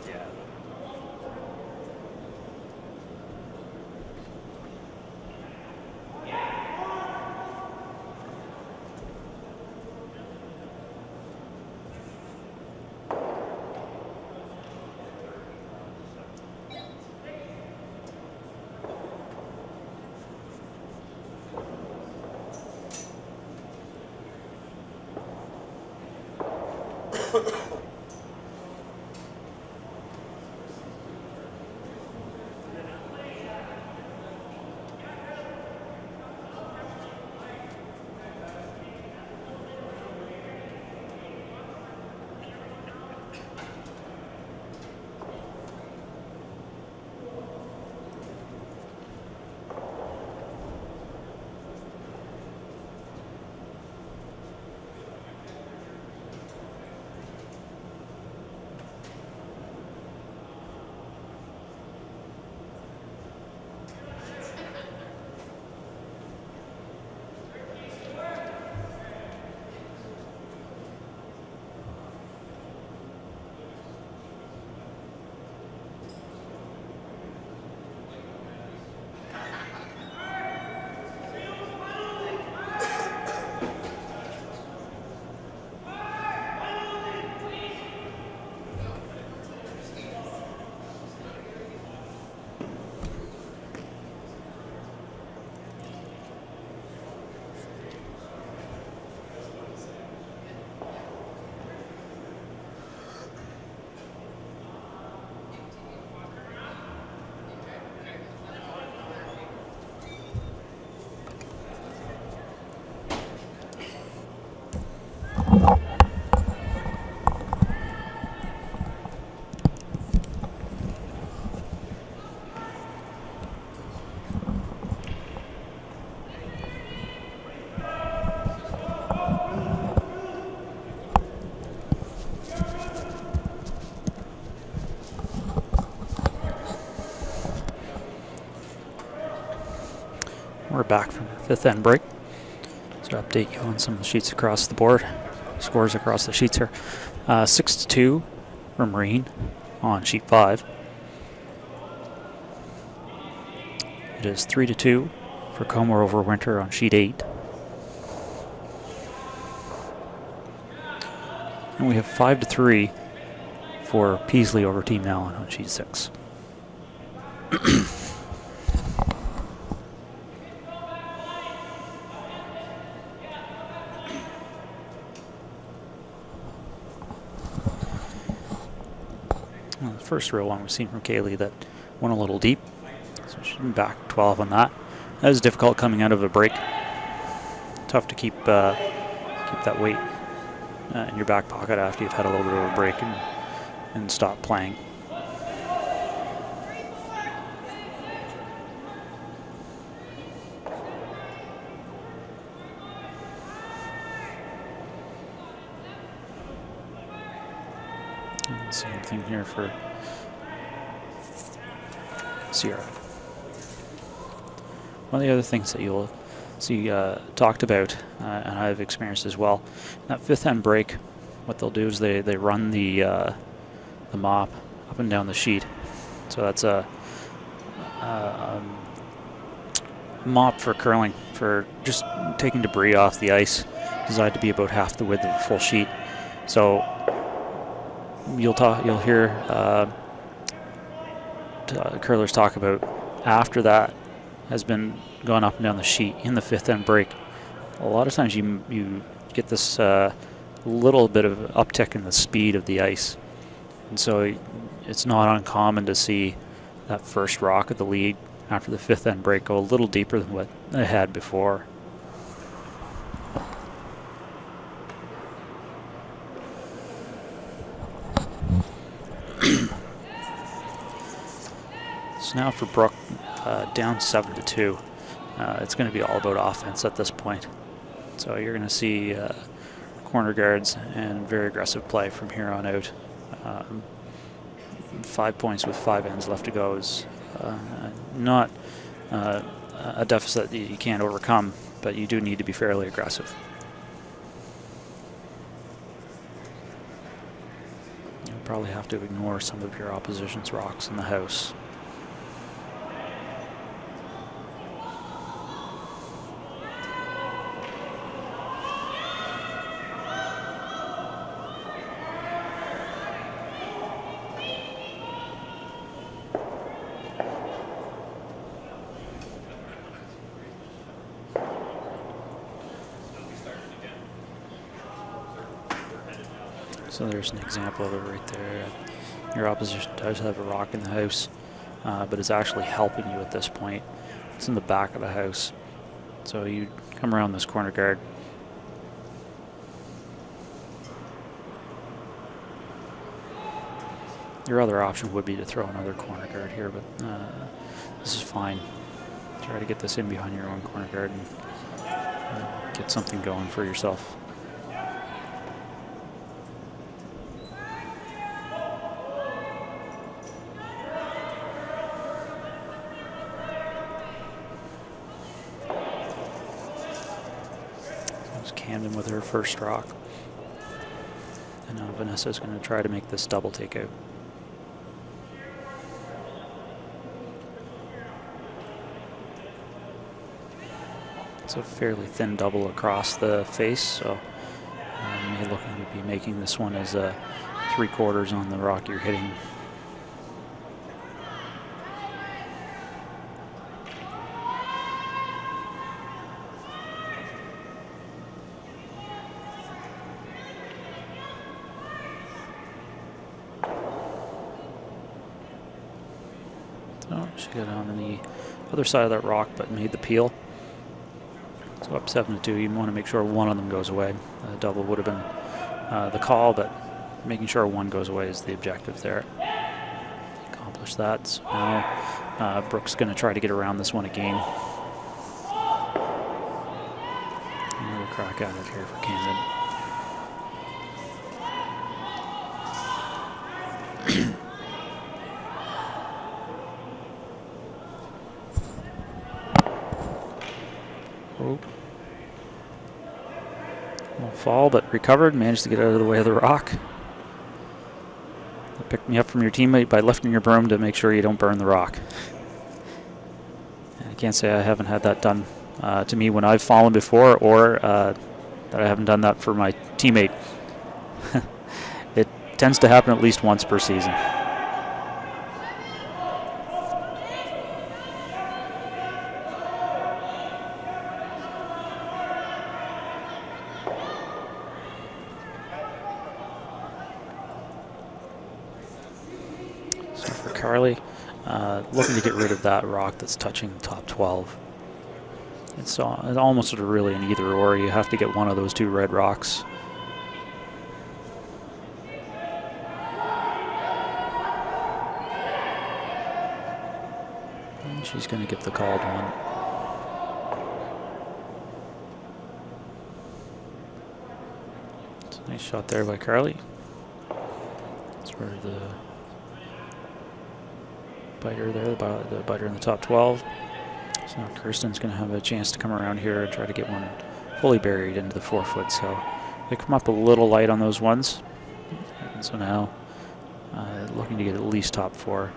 yeah. We're back from the fifth end break. So update you on some of the sheets across the board. Scores across the sheets here. 6-2 for Marine on sheet 5. It is 3-2 for Comer over Winter on sheet 8. And we have 5-3 for Peasley over Team Allen on sheet 6. Well, the first real one we've seen from Kaylee that went a little deep. So she's been back 12 on that. That was difficult coming out of a break. Tough to keep that weight in your back pocket after you've had a little bit of a break and stop playing. And same thing here for Sierra. One of the other things that you'll see talked about, and I've experienced as well, that fifth end break, what they'll do is they run the mop up and down the sheet. So that's a mop for curling, for just taking debris off the ice, designed to be about half the width of a full sheet. So you'll hear curlers talk about, after that has been gone up and down the sheet in the fifth end break, a lot of times you get this little bit of uptick in the speed of the ice, and so it's not uncommon to see that first rock at the lead after the fifth end break go a little deeper than what it had before. So now for Brooke, down 7-2. It's going to be all about offense at this point. So you're going to see corner guards and very aggressive play from here on out. 5 points with 5 ends left to go is not a deficit that you can't overcome, but you do need to be fairly aggressive. You'll probably have to ignore some of your opposition's rocks in the house. So there's an example of it right there. Your opposition does have a rock in the house, but it's actually helping you at this point. It's in the back of the house. So you come around this corner guard. Your other option would be to throw another corner guard here, but this is fine. Try to get this in behind your own corner guard and get something going for yourself. Camden with her first rock. And now Vanessa's going to try to make this double takeout. It's a fairly thin double across the face, so you're looking to be making this one as a 3/4 on the rock you're hitting. She got on the other side of that rock, but made the peel. So up 7-2. You want to make sure one of them goes away. The double would have been the call, but making sure one goes away is the objective there. Accomplish that. So now Brooke's going to try to get around this one again. Another crack at it here for Camden. Won't fall, but recovered, managed to get out of the way of the rock. Pick me up from your teammate by lifting your broom to make sure you don't burn the rock. And I can't say I haven't had that done to me when I've fallen before, or that I haven't done that for my teammate. It tends to happen at least once per season. Carly, looking to get rid of that rock that's touching the top 12. It's almost sort of really an either or. You have to get one of those two red rocks. And she's going to get the called one. It's a nice shot there by Carly. That's where the biter there, the biter in the top 12. So Kirsten's going to have a chance to come around here and try to get one fully buried into the 4 foot. So They come up a little light on those ones. And so now looking to get at least top 4.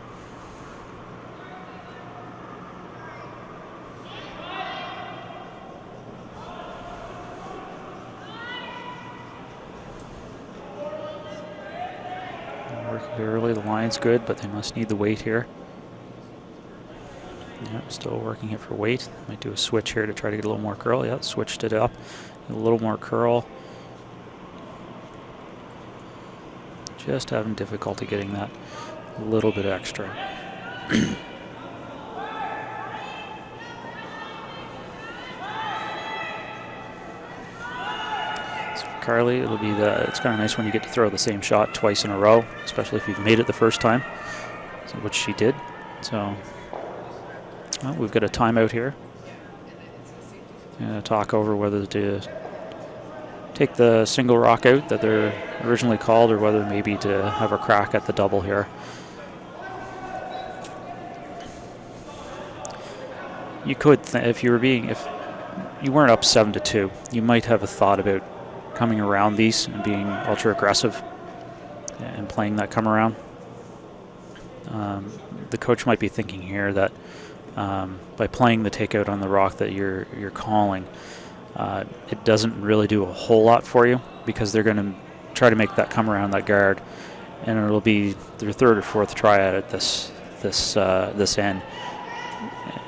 Working early, the line's good, but they must need the weight here. Yeah, still working it for weight. Might do a switch here to try to get a little more curl. Yeah, switched it up. A little more curl. Just having difficulty getting that little bit extra. So for Carly, it's kind of nice when you get to throw the same shot twice in a row, especially if you've made it the first time, so, which she did. So well, we've got a timeout here. Talk over whether to take the single rock out that they're originally called, or whether maybe to have a crack at the double here. You could, if you weren't up 7-2, you might have a thought about coming around these and being ultra aggressive and playing that come around. The coach might be thinking here that by playing the takeout on the rock that you're calling, it doesn't really do a whole lot for you, because they're going to try to make that come around that guard, and it'll be their 3rd or 4th try at this end,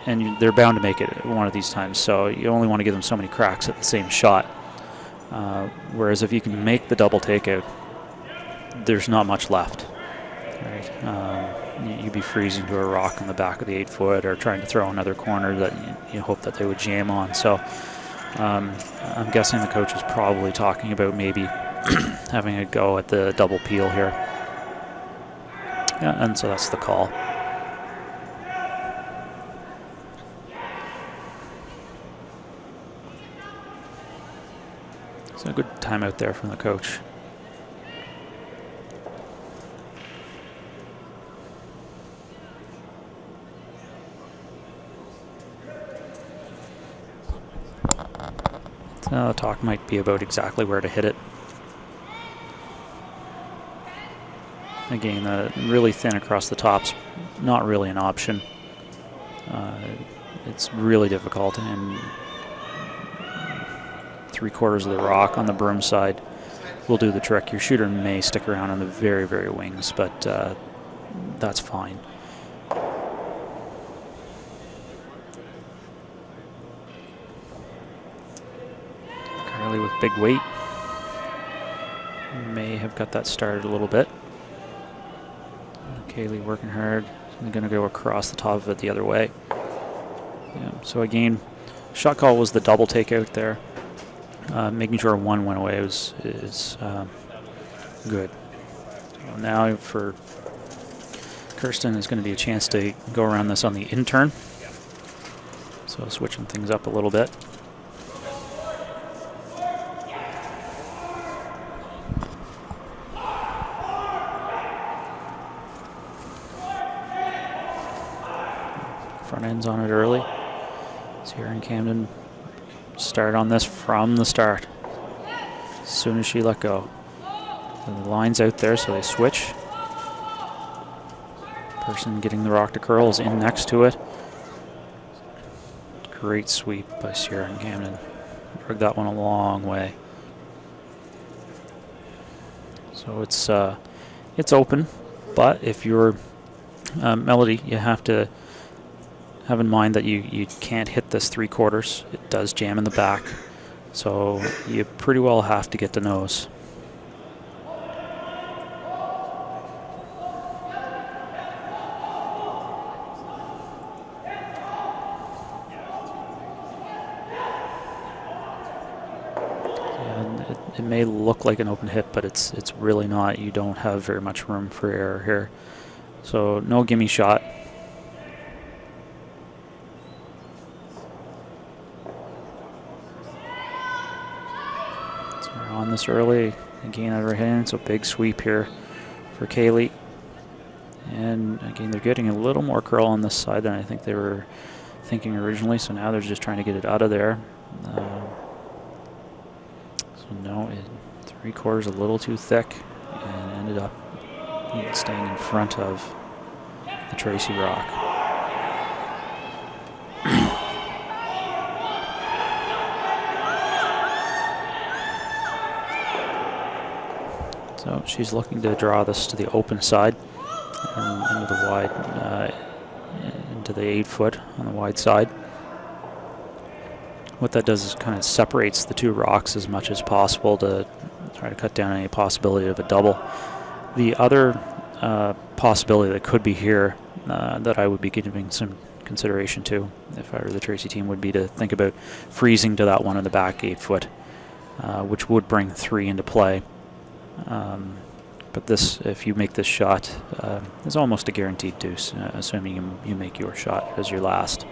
and they're bound to make it one of these times. So you only want to give them so many cracks at the same shot. Whereas if you can make the double takeout, there's not much left. Right? You'd be freezing to a rock on the back of the 8-foot, or trying to throw another corner that you hope that they would jam on. So I'm guessing the coach is probably talking about maybe having a go at the double peel here. Yeah, and so that's the call. So a good timeout there from the coach. So the talk might be about exactly where to hit it. Again, really thin across the top's not really an option. It's really difficult, and 3/4 of the rock on the broom side will do the trick. Your shooter may stick around on the very, very wings, but that's fine. Carly with big weight may have got that started a little bit. Kaylee working hard. I'm going to go across the top of it the other way. Yeah, so again, shot call was the double takeout there. Making sure 1 went away is good. So now for Kirsten is going to be a chance to go around this on the in turn. So switching things up a little bit. Front end's on it early. Sierra and Camden start on this from the start. As soon as she let go. And the line's out there, so they switch. Person getting the rock to curl is in next to it. Great sweep by Sierra and Camden. Drug that one a long way. So it's open, but if you're Melody, you have to have in mind that you can't hit this 3/4. It does jam in the back, so you pretty well have to get the nose. And it may look like an open hit, but it's really not. You don't have very much room for error here. So no gimme shot. On this early, again out of her hand, so big sweep here for Kaylee. And again, they're getting a little more curl on this side than I think they were thinking originally, so now they're just trying to get it out of there. So no, 3/4 a little too thick and ended up staying in front of the Tracy rock. So she's looking to draw this to the open side and into the wide, into the 8-foot on the wide side. What that does is kind of separates the two rocks as much as possible to try to cut down any possibility of a double. The other possibility that could be here that I would be giving some consideration to if I were the Tracy team would be to think about freezing to that one in the back 8-foot, which would bring 3 into play. But this, if you make this shot, is almost a guaranteed deuce, assuming you make your shot as your last.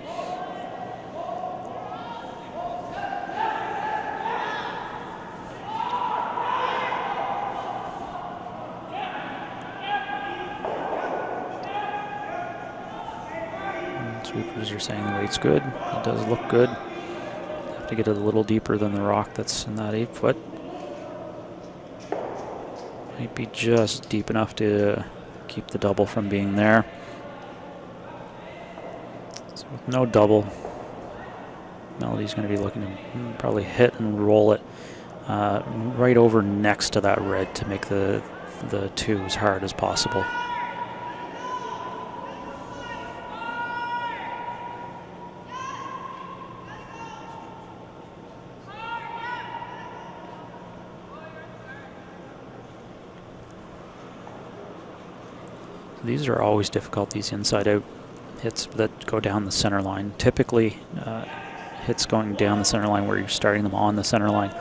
Sweepers are saying the weight's good. It does look good. Have to get it a little deeper than the rock that's in that 8-foot. Might be just deep enough to keep the double from being there. So with no double, Melody's going to be looking to probably hit and roll it right over next to that red to make the 2 as hard as possible. These are always difficult, these inside-out hits that go down the center line. Typically, hits going down the center line where you're starting them on the center line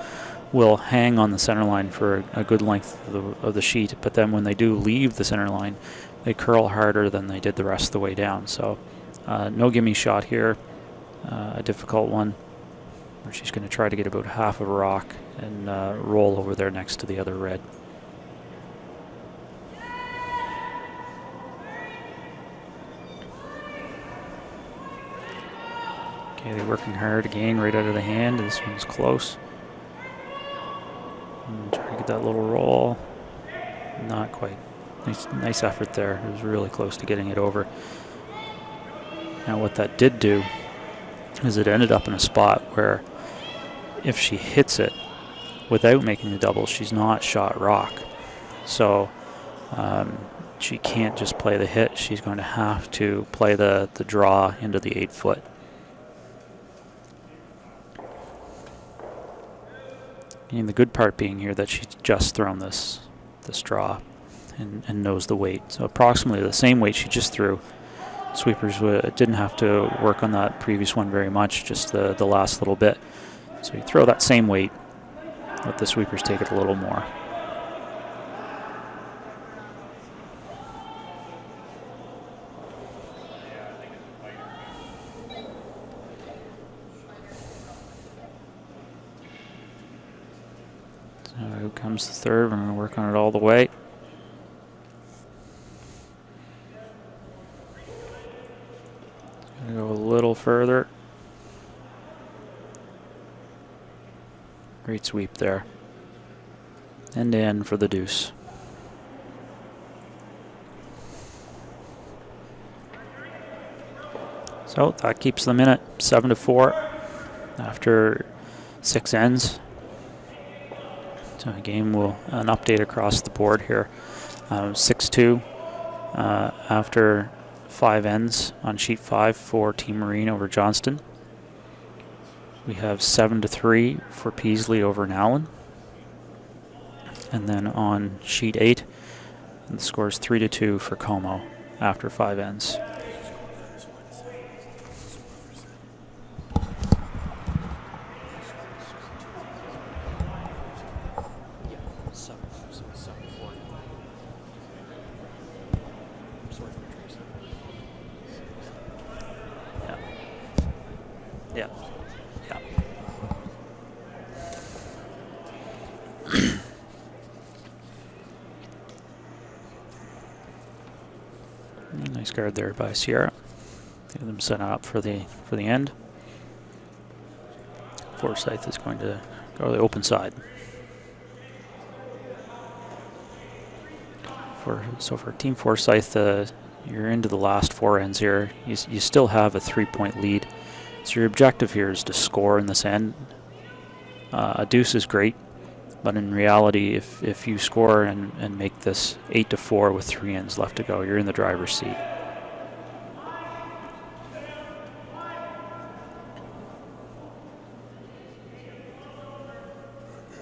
will hang on the center line for a good length of the sheet, but then when they do leave the center line, they curl harder than they did the rest of the way down. So no gimme shot here, a difficult one, where she's going to try to get about half of a rock and roll over there next to the other red. Okay, they're working hard again, right out of the hand. This one's close. And trying to get that little roll. Not quite. Nice effort there. It was really close to getting it over. Now what that did do is it ended up in a spot where if she hits it without making the double, she's not shot rock. So she can't just play the hit. She's going to have to play the draw into the 8-foot. And the good part being here that she's just thrown this draw and knows the weight. So approximately the same weight she just threw. Sweepers didn't have to work on that previous one very much, just the last little bit. So you throw that same weight, let the sweepers take it a little more. So out comes the third. We're going to work on it all the way. Going to go a little further. Great sweep there. End to end for the deuce. So that keeps them in at 7-4 after 6 ends. So again, an update across the board here. 6-2 after 5 ends on sheet 5 for Team Marine over Johnston. We have 7-3 for Peasley over Nowlan. And then on sheet 8, the score is 3-2 for Como after 5 ends. Yeah. Yeah. Nice guard there by Sierra. Get them set up for the end. Forsythe is going to go to the open side. For Team Forsythe, you're into the last 4 ends here. You still have a 3-point lead. So your objective here is to score in this end. A deuce is great, but in reality, if you score and make this 8-4 with 3 ends left to go, you're in the driver's seat.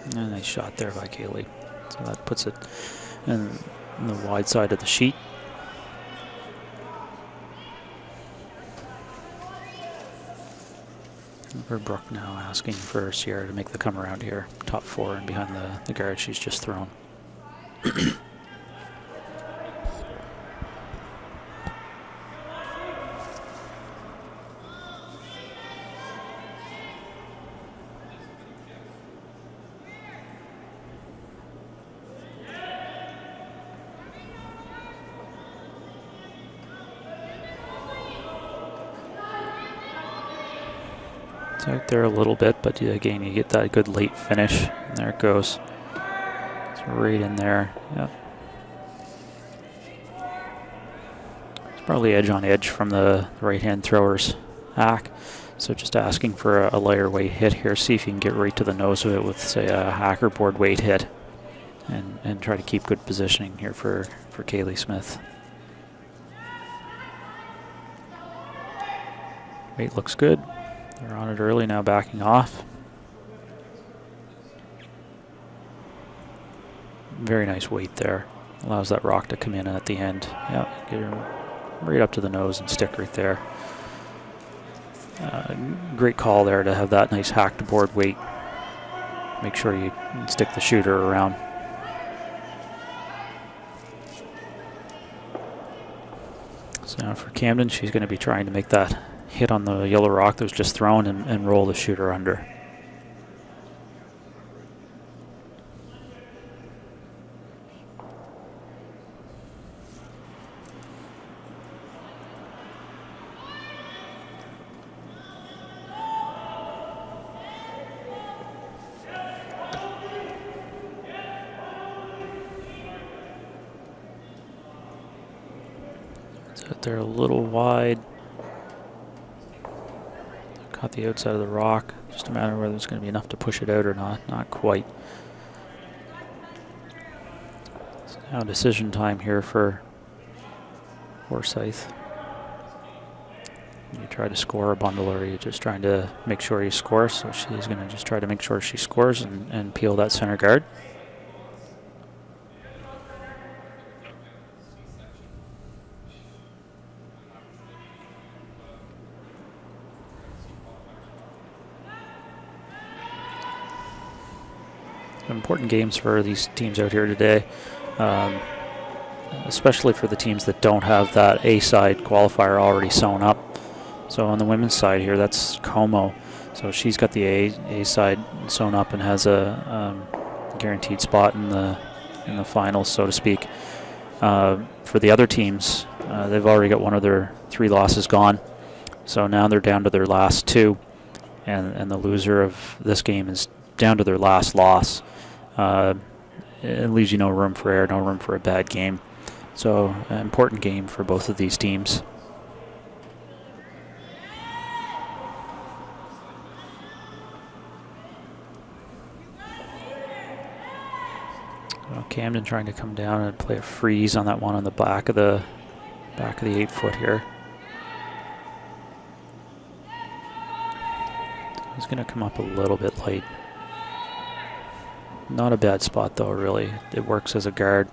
And a nice shot there by Kaylee. So that puts it in the wide side of the sheet. Brooke now asking for Sierra to make the come around here. Top 4 and behind the guard she's just thrown. It's out there a little bit, but again, you get that good late finish. And there it goes. It's right in there. Yep. It's probably edge on edge from the right-hand thrower's hack. So just asking for a lighter weight hit here. See if you can get right to the nose of it with, say, a hacker board weight hit. And try to keep good positioning here for Kaylee Smith. Weight looks good. They're on it early, now backing off. Very nice weight there. Allows that rock to come in at the end. Yep, get her right up to the nose and stick right there. Great call there to have that nice hacked board weight. Make sure you stick the shooter around. So now for Camden, she's going to be trying to make that hit on the yellow rock that was just thrown and roll the shooter under. It's out there a little wide. Caught the outside of the rock. Just a matter of whether it's going to be enough to push it out or not. Not quite. So now decision time here for Forsythe. You try to score a bundle, or are you just trying to make sure you score? So she's going to just try to make sure she scores and peel that center guard. Important games for these teams out here today, especially for the teams that don't have that A-side qualifier already sewn up. So on the women's side here, that's Como. So she's got the A-side sewn up and has a guaranteed spot in the finals, so to speak. For the other teams, they've already got one of their 3 losses gone. So now they're down to their last 2, and the loser of this game is down to their last loss. It leaves you no room for error, no room for a bad game. So an important game for both of these teams. Well, Camden trying to come down and play a freeze on that one on the back of the 8-foot here. He's going to come up a little bit late. Not a bad spot though, really. It works as a guard.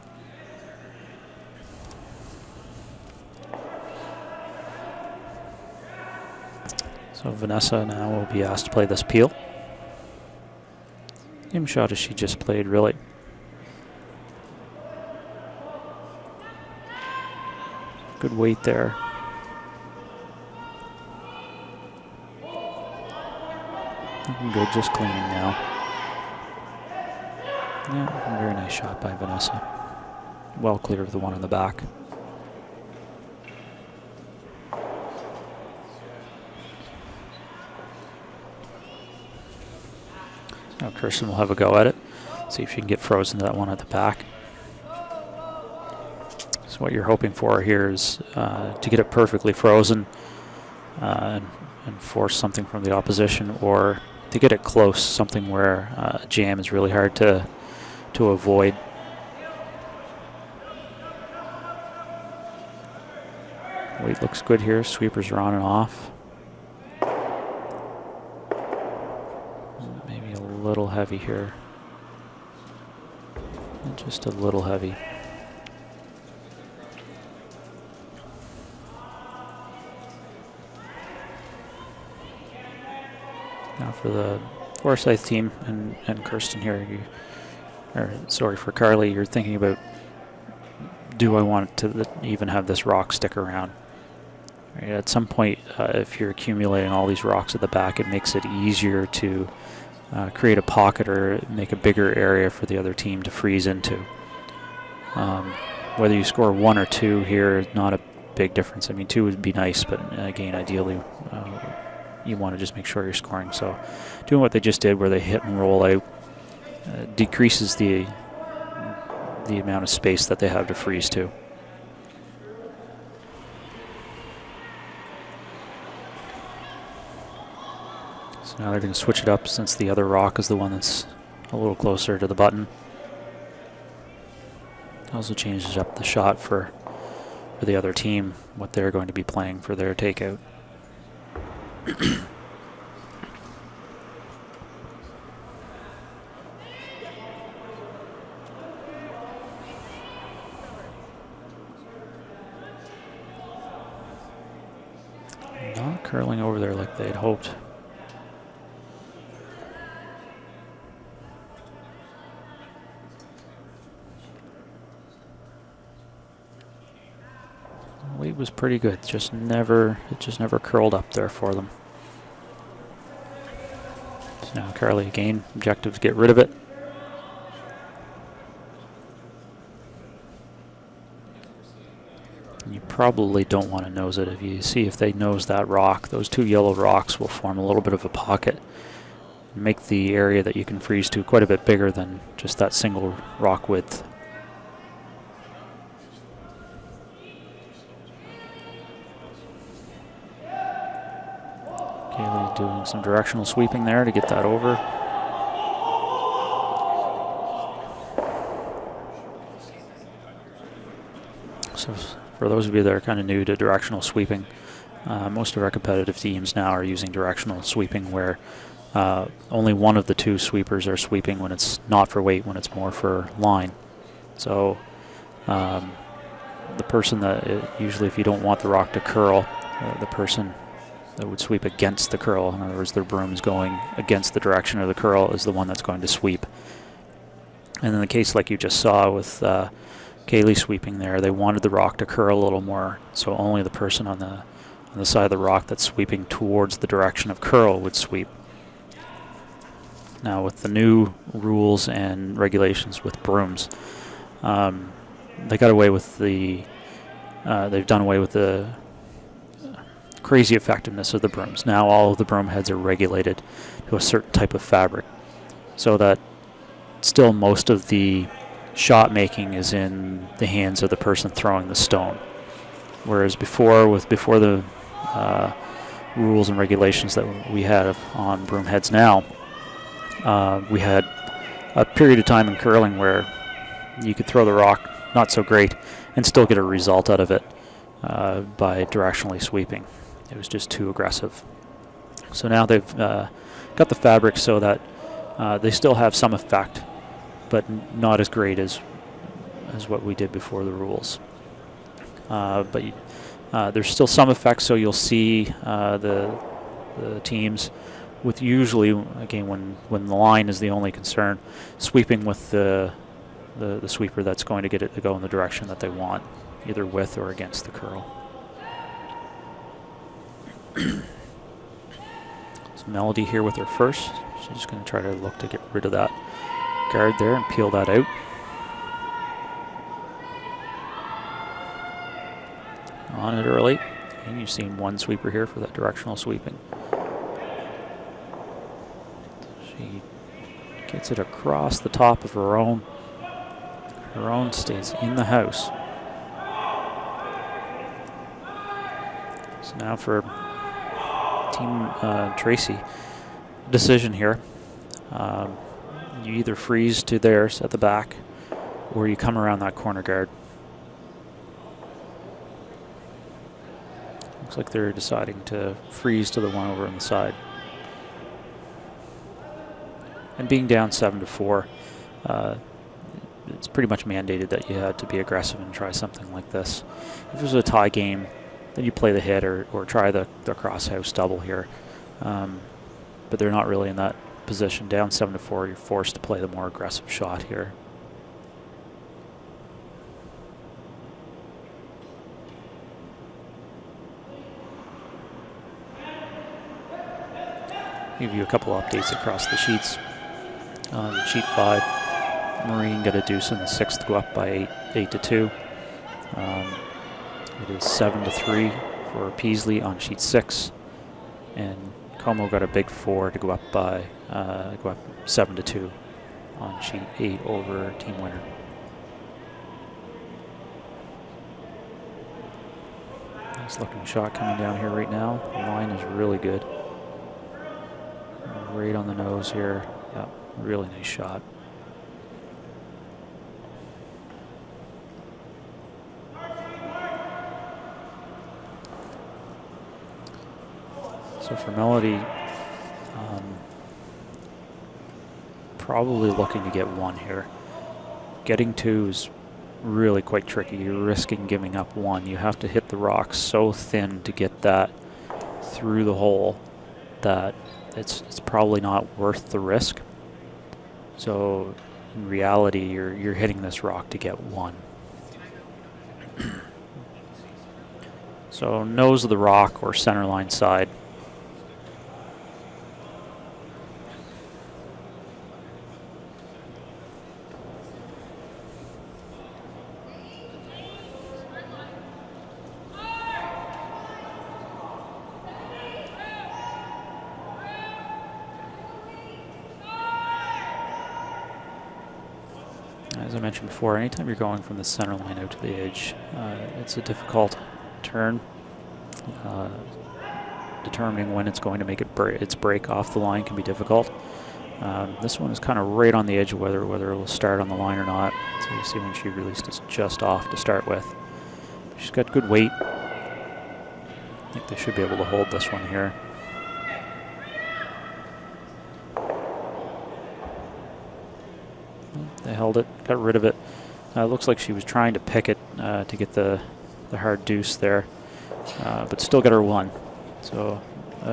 So Vanessa now will be asked to play this peel. Same shot as she just played, really. Good weight there. Looking good, just cleaning now. Yeah, very nice shot by Vanessa. Well clear of the one in the back. Now Kirsten will have a go at it. See if she can get frozen to that one at the back. So what you're hoping for here is to get it perfectly frozen and force something from the opposition, or to get it close, something where a jam is really hard to avoid. Weight looks good here. Sweepers are on and off. Maybe a little heavy here. Just a little heavy. Now for the Forsythe team and Kirsten here, for Carly, you're thinking about, do I want to even have this rock stick around? Right, at some point, if you're accumulating all these rocks at the back, it makes it easier to create a pocket or make a bigger area for the other team to freeze into. Whether you score 1 or 2 here is not a big difference. I mean, 2 would be nice, but again, ideally, you want to just make sure you're scoring. So doing what they just did, where they hit and roll out, decreases the amount of space that they have to freeze to. So now they're going to switch it up, since the other rock is the one that's a little closer to the button. Also changes up the shot for the other team, what they're going to be playing for their takeout. Not curling over there like they'd hoped. Weight was pretty good, it just never curled up there for them. So now Carly again, objective to get rid of it. You probably don't want to nose it. If they nose that rock, those 2 yellow rocks will form a little bit of a pocket, make the area that you can freeze to quite a bit bigger than just that single rock width. Kaylee doing some directional sweeping there to get that over. So for those of you that are kind of new to directional sweeping, most of our competitive teams now are using directional sweeping, where only one of the 2 sweepers are sweeping when it's not for weight, when it's more for line. So the person that, usually if you don't want the rock to curl, the person that would sweep against the curl, in other words, their broom's going against the direction of the curl, is the one that's going to sweep. And in the case like you just saw with Kaylee sweeping there, they wanted the rock to curl a little more, so only the person on the side of the rock that's sweeping towards the direction of curl would sweep. Now with the new rules and regulations with brooms, they got away with they've done away with the crazy effectiveness of the brooms. Now all of the broom heads are regulated to a certain type of fabric, so that still most of the shot making is in the hands of the person throwing the stone. Whereas before the rules and regulations that we had on broom heads now, we had a period of time in curling where you could throw the rock not so great and still get a result out of it by directionally sweeping. It was just too aggressive. So now they've got the fabric so that they still have some effect, but not as great as what we did before the rules. But there's still some effect, so you'll see the teams with, usually, again, when the line is the only concern, sweeping with the sweeper that's going to get it to go in the direction that they want, either with or against the curl. It's Melody here with her first. She's just going to try to look to get rid of that guard there and peel that out. On it early. And you've seen 1 sweeper here for that directional sweeping. She gets it across the top of her own. Her own stays in the house. So now for Team Tracy, decision here. You either freeze to theirs at the back, or you come around that corner guard. Looks like they're deciding to freeze to the one over on the side. And being down 7-4, it's pretty much mandated that you had to be aggressive and try something like this. If it was a tie game, then you play the hit or try the cross-house double here. But they're not really in that position. Down 7-4, you're forced to play the more aggressive shot here. Give you a couple updates across the sheets. Sheet 5, Marine got a deuce in the 6th to go up by 8-2. It is 7-3 for Peasley on sheet 6, and Como got a big 4 to go up by 7-2 on sheet 8 over Team Winner. Nice looking shot coming down here right now. The line is really good. Right on the nose here. Yeah, really nice shot. So for Melody, probably looking to get 1 here. Getting 2 is really quite tricky. You're risking giving up 1. You have to hit the rock so thin to get that through the hole that it's probably not worth the risk. So in reality, you're hitting this rock to get 1. So nose of the rock or center line side. As I mentioned before, anytime you're going from the center line out to the edge, it's a difficult turn. Determining when it's going to make its break off the line can be difficult. This one is kind of right on the edge of whether it will start on the line or not. So you see when she released it's just off to start with. She's got good weight. I think they should be able to hold this one here. They held it, got rid of it. Looks like she was trying to pick it to get the hard deuce there, but still got her 1. So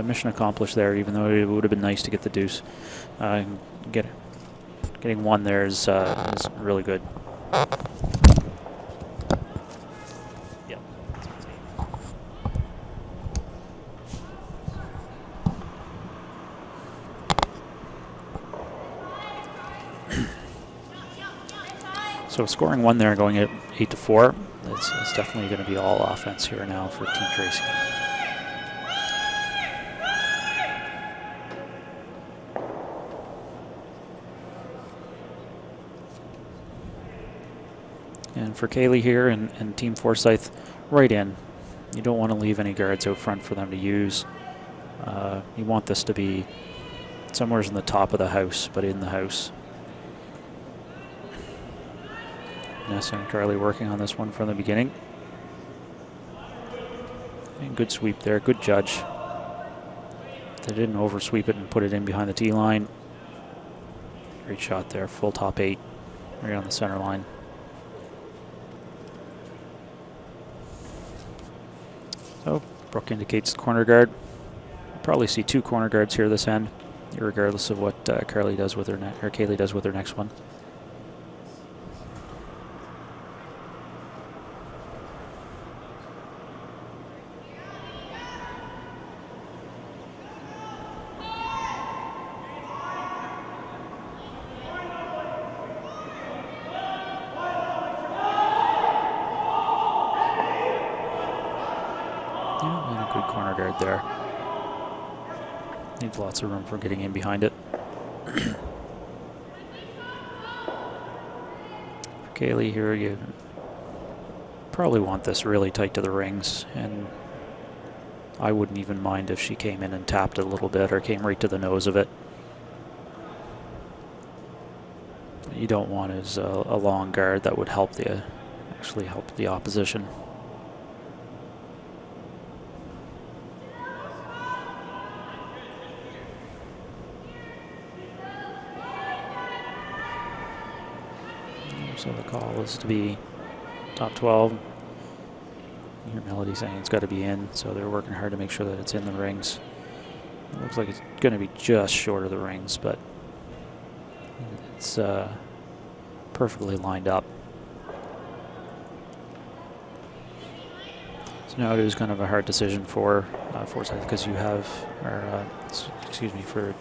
mission accomplished there, even though it would have been nice to get the deuce. Getting 1 there is really good. Yep. So scoring 1 there, going at 8-4, it's definitely going to be all offense here now for Team Tracy. And for Kaylee here and Team Forsythe, right in. You don't want to leave any guards out front for them to use. You want this to be somewhere in the top of the house, but in the house. Nessa and Carly working on this one from the beginning. And good sweep there, good judge. They didn't oversweep it and put it in behind the tee line. Great shot there, full top 8, right on the center line. So Brooke indicates corner guard. We'll probably see 2 corner guards here this end, regardless of what Carly does with her or Kaylee does with her next one. Good corner guard there. Needs lots of room for getting in behind it. For Kaylee here, you probably want this really tight to the rings and I wouldn't even mind if she came in and tapped a little bit or came right to the nose of it. What you don't want is a long guard that would help actually help the opposition. So the call is to be top 12. You hear Melody saying it's got to be in, so they're working hard to make sure that it's in the rings. It looks like it's going to be just short of the rings, but it's perfectly lined up. So now it is kind of a hard decision for Forsythe, because you have, or excuse me, for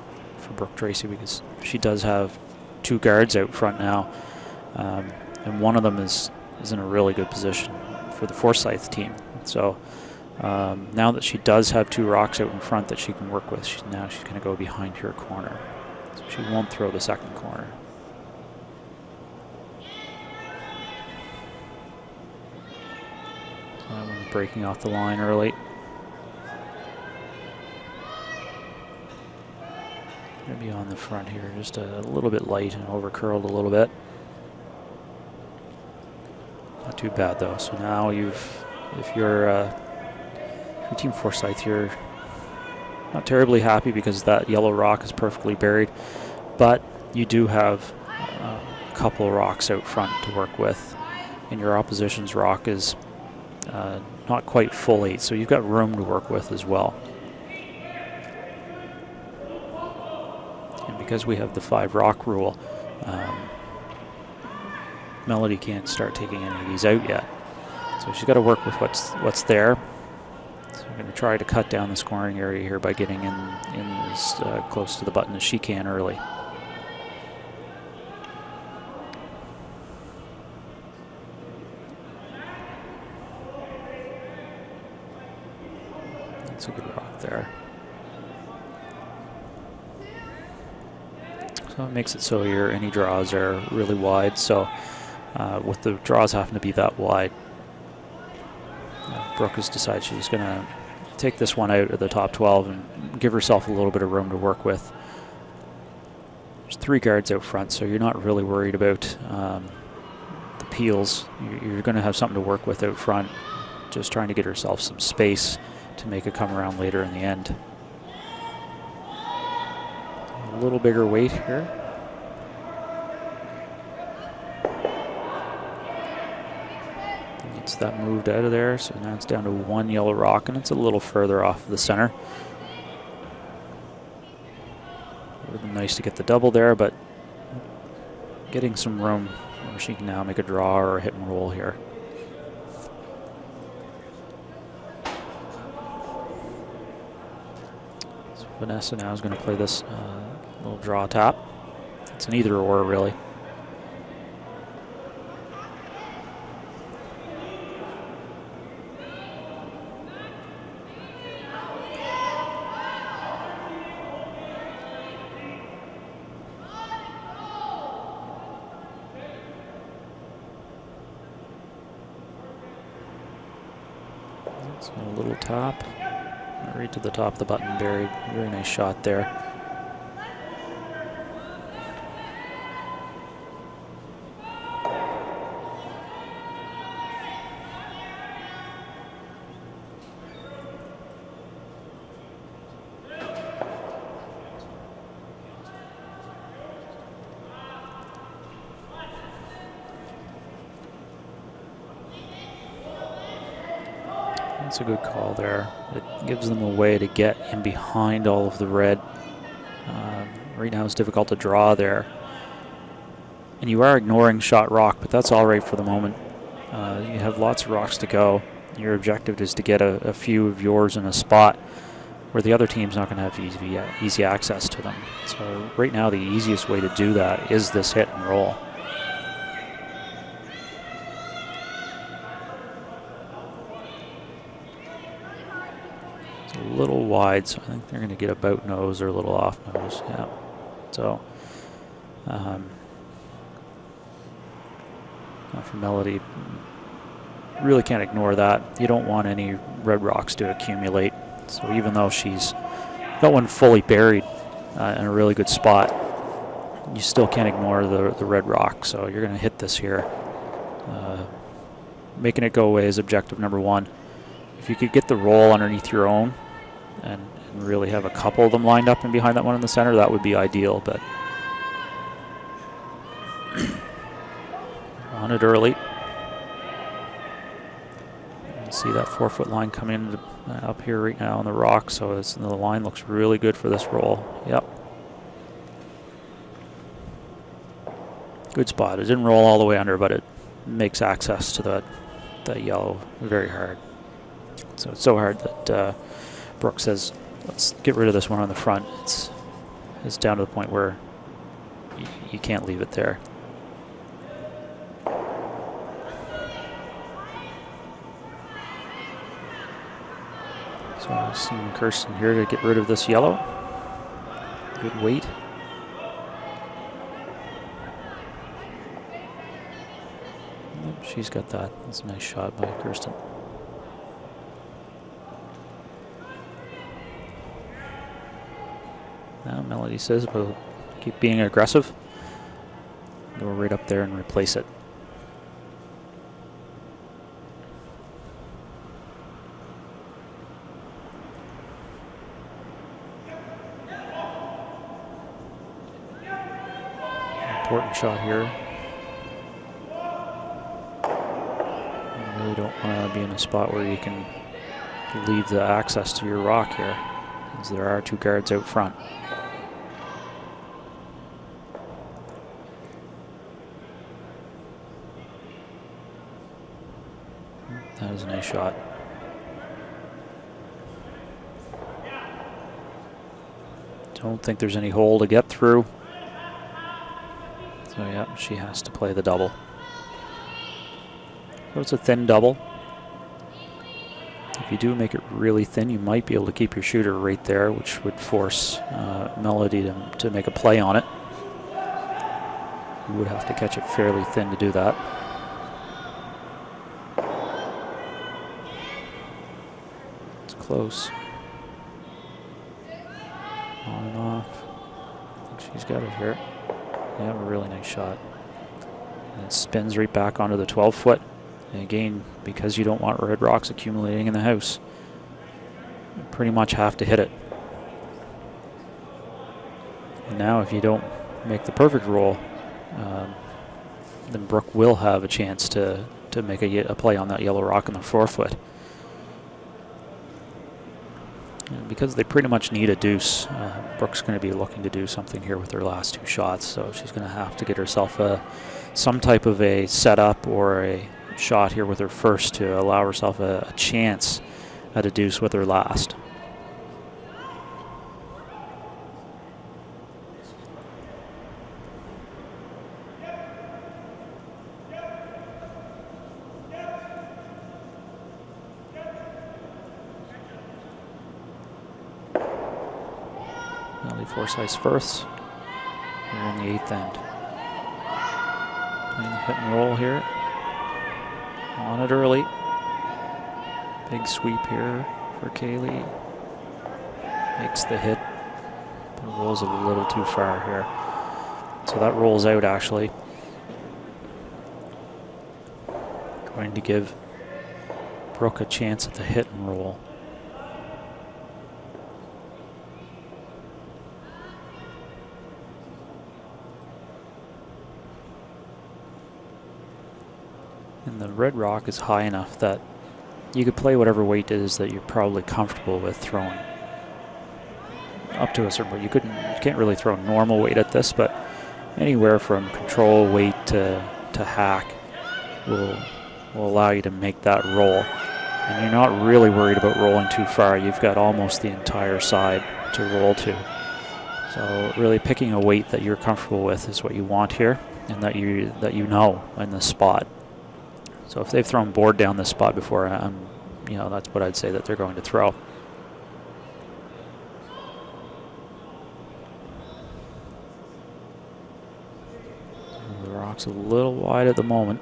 Brooke Tracy, because she does have 2 guards out front now. And one of them is in a really good position for the Forsythe team. So now that she does have 2 rocks out in front that she can work with, now she's going to go behind her corner. So she won't throw the second corner. So that one's breaking off the line early. Going to be on the front here, just a little bit light and over curled a little bit. Not too bad though. So now if you're Team Forsythe, you're not terribly happy because that yellow rock is perfectly buried, but you do have a couple of rocks out front to work with, and your opposition's rock is not quite full 8, so you've got room to work with as well. And because we have the 5 rock rule, Melody can't start taking any of these out yet. So she's got to work with what's there. So I'm going to try to cut down the scoring area here by getting in as close to the button as she can early. That's a good rock there. So it makes it so any draws are really wide. So with the draws having to be that wide, Brooke has decided she's going to take this one out of the top 12 and give herself a little bit of room to work with. There's 3 guards out front, so you're not really worried about the peels. You're going to have something to work with out front, just trying to get herself some space to make it come around later in the end. A little bigger weight here. Gets that moved out of there, so now it's down to 1 yellow rock, and it's a little further off the center. It would have been nice to get the double there, but getting some room where she can now make a draw or a hit and roll here. So Vanessa now is going to play this little draw tap. It's an either or, really. A little top, right to the top of the button, buried. Very nice shot there. That's a good call there. It gives them a way to get in behind all of the red. Right now it's difficult to draw there. And you are ignoring shot rock, but that's all right for the moment. You have lots of rocks to go. Your objective is to get a few of yours in a spot where the other team's not going to have easy access to them. So right now the easiest way to do that is this hit and roll. A little wide, so I think they're going to get a bout nose or a little off nose. Yeah. So for Melody, really can't ignore that. You don't want any red rocks to accumulate. So even though she's got one fully buried in a really good spot, you still can't ignore the red rock. So you're going to hit this here. Making it go away is objective number one. If you could get the roll underneath your own and really have a couple of them lined up and behind that one in the center, that would be ideal. But on it early. You see that 4-foot line coming in up here right now on the rock, so the line looks really good for this roll. Yep. Good spot. It didn't roll all the way under, but it makes access to that yellow very hard. So it's so hard that Brooke says, let's get rid of this one on the front. It's down to the point where you can't leave it there. So I'm seeing Kirsten here to get rid of this yellow. Good weight. She's got that. That's a nice shot by Kirsten. Now Melody says we'll keep being aggressive. Go right up there and replace it. Important shot here. You really don't want to be in a spot where you can leave the access to your rock here, as there are two guards out front. That is a nice shot. Don't think there's any hole to get through. So yeah, she has to play the double. So it's a thin double. If you do make it really thin, you might be able to keep your shooter right there, which would force Melody to make a play on it. You would have to catch it fairly thin to do that. It's close. On and off. I think she's got it here. Yeah, a really nice shot. And it spins right back onto the 12-foot. And again, because you don't want red rocks accumulating in the house, you pretty much have to hit it. And now if you don't make the perfect roll, then Brooke will have a chance to make a play on that yellow rock in the 4-foot. And because they pretty much need a deuce, Brooke's going to be looking to do something here with her last two shots, so she's going to have to get herself some type of a setup or a shot here with her first to allow herself a chance at a deuce with her last. Forsythe's first. We're in the 8th end. Playing the hit and roll here. On it early. Big sweep here for Kaylee. Makes the hit, but rolls a little too far here. So that rolls out actually. Going to give Brooke a chance at the hit and roll. And the red rock is high enough that you could play whatever weight it is that you're probably comfortable with throwing. Up to a certain point, you can't really throw normal weight at this, but anywhere from control weight to hack will allow you to make that roll. And you're not really worried about rolling too far. You've got almost the entire side to roll to. So really picking a weight that you're comfortable with is what you want here, and that you know in this spot. So if they've thrown board down this spot before, that's what I'd say that they're going to throw. The rock's a little wide at the moment.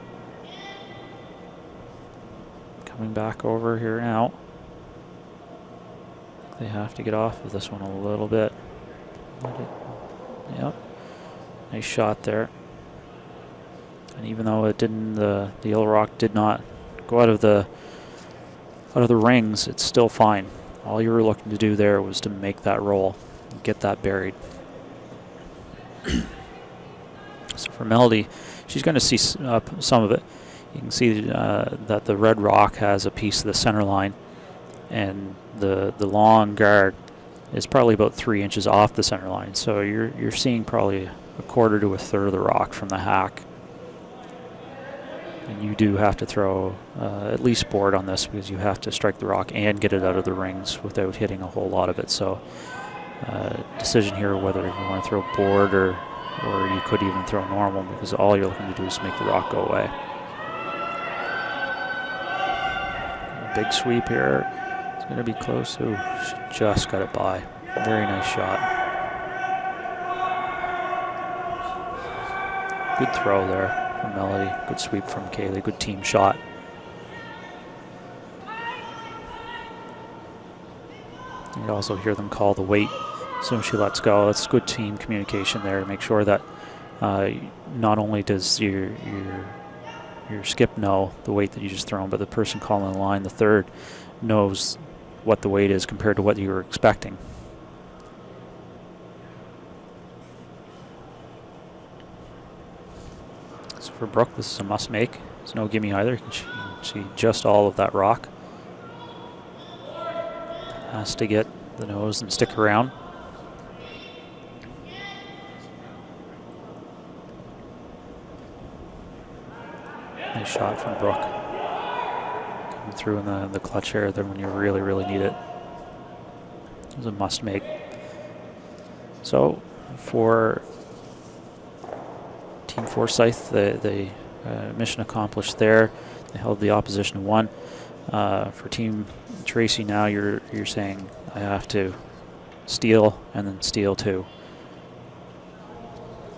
Coming back over here now. they have to get off of this one a little bit. Yep. Nice shot there. And even though it didn't, the yellow rock did not go out of the rings, it's still fine. All you were looking to do there was to make that roll, and get that buried. So for Melody, she's going to see some of it. You can see that the red rock has a piece of the center line, and the long guard is probably about 3 inches off the center line. So you're seeing probably a quarter to a third of the rock from the hack. And you do have to throw at least board on this, because you have to strike the rock and get it out of the rings without hitting a whole lot of it. So decision here whether you want to throw board or you could even throw normal, because all you're looking to do is make the rock go away. Big sweep here. It's going to be close. Oh, she just got it by. Very nice shot. Good throw there from Melody. Good sweep from Kaylee. Good team shot. You also hear them call the weight as soon as she lets go. That's good team communication there to make sure that not only does your skip know the weight that you just thrown, but the person calling the line, the third, knows what the weight is compared to what you were expecting. So for Brooke, this is a must make. There's no gimme either. You can see just all of that rock. Has to get the nose and stick around. Nice shot from Brooke. Coming through in the clutch here then when you really, really need it. It was a must make. So for Team Forsythe, the mission accomplished there. They held the opposition to 1. For Team Tracy now, you're saying I have to steal and then steal 2.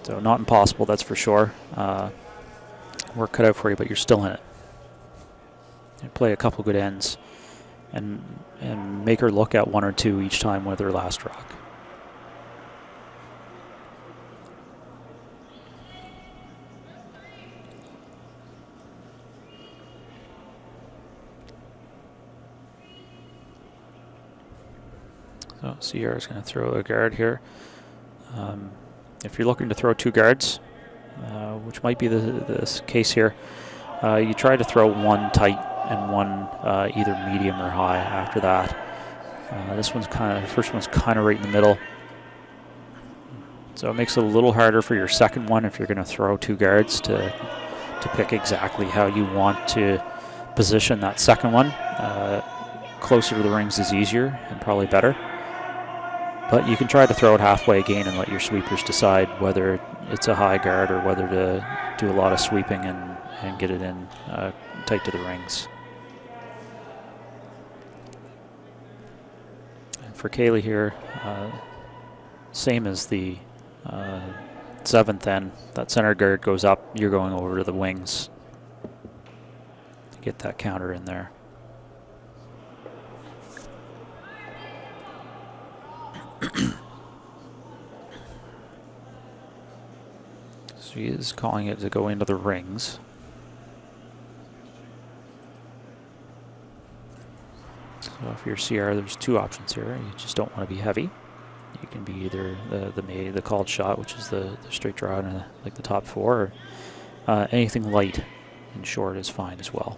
So not impossible, that's for sure. Work cut out for you, but you're still in it. You play a couple good ends and make her look at 1 or 2 each time with her last rock. So Sierra's going to throw a guard here. If you're looking to throw 2 guards, which might be this case here, you try to throw 1 tight and 1 either medium or high after that. This one's first one's kind of right in the middle. So it makes it a little harder for your second one if you're going to throw 2 guards to pick exactly how you want to position that second one. Closer to the rings is easier and probably better. But you can try to throw it halfway again and let your sweepers decide whether it's a high guard or whether to do a lot of sweeping and get it in tight to the rings. And for Kaylee here, same as the 7th end, that center guard goes up, you're going over to the wings to get that counter in there. She is calling it to go into the rings. So if you're Sierra, there's 2 options here. You just don't want to be heavy. You can be either the called shot, which is the straight draw and like the top 4, or anything light and short is fine as well.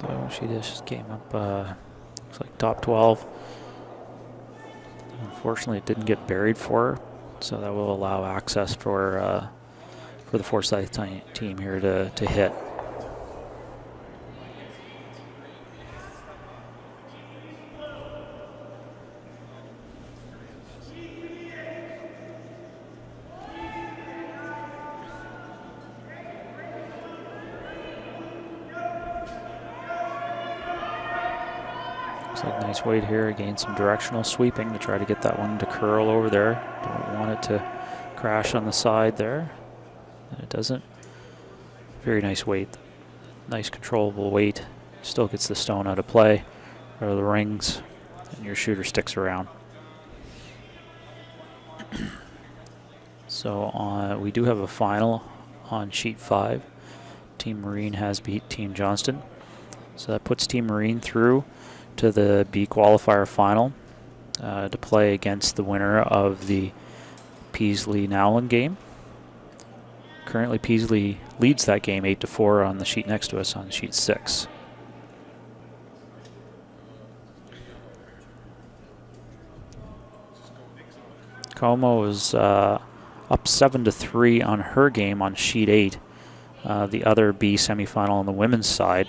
So she just came up, looks like top 12. Unfortunately, it didn't get buried for her, so that will allow access for the Forsythe team here to hit. like nice weight here. Again, some directional sweeping to try to get that one to curl over there. Don't want it to crash on the side there. And it doesn't. Very nice weight. Nice controllable weight. Still gets the stone out of play, out of the rings, and your shooter sticks around. So we do have a final on sheet 5. Team Marine has beat Team Johnston. So that puts Team Marine through to the B qualifier final to play against the winner of the Peasley-Nowlin game. Currently Peasley leads that game 8-4 on the sheet next to us on sheet 6. Como is up 7-3 on her game on sheet 8. The other B semifinal on the women's side.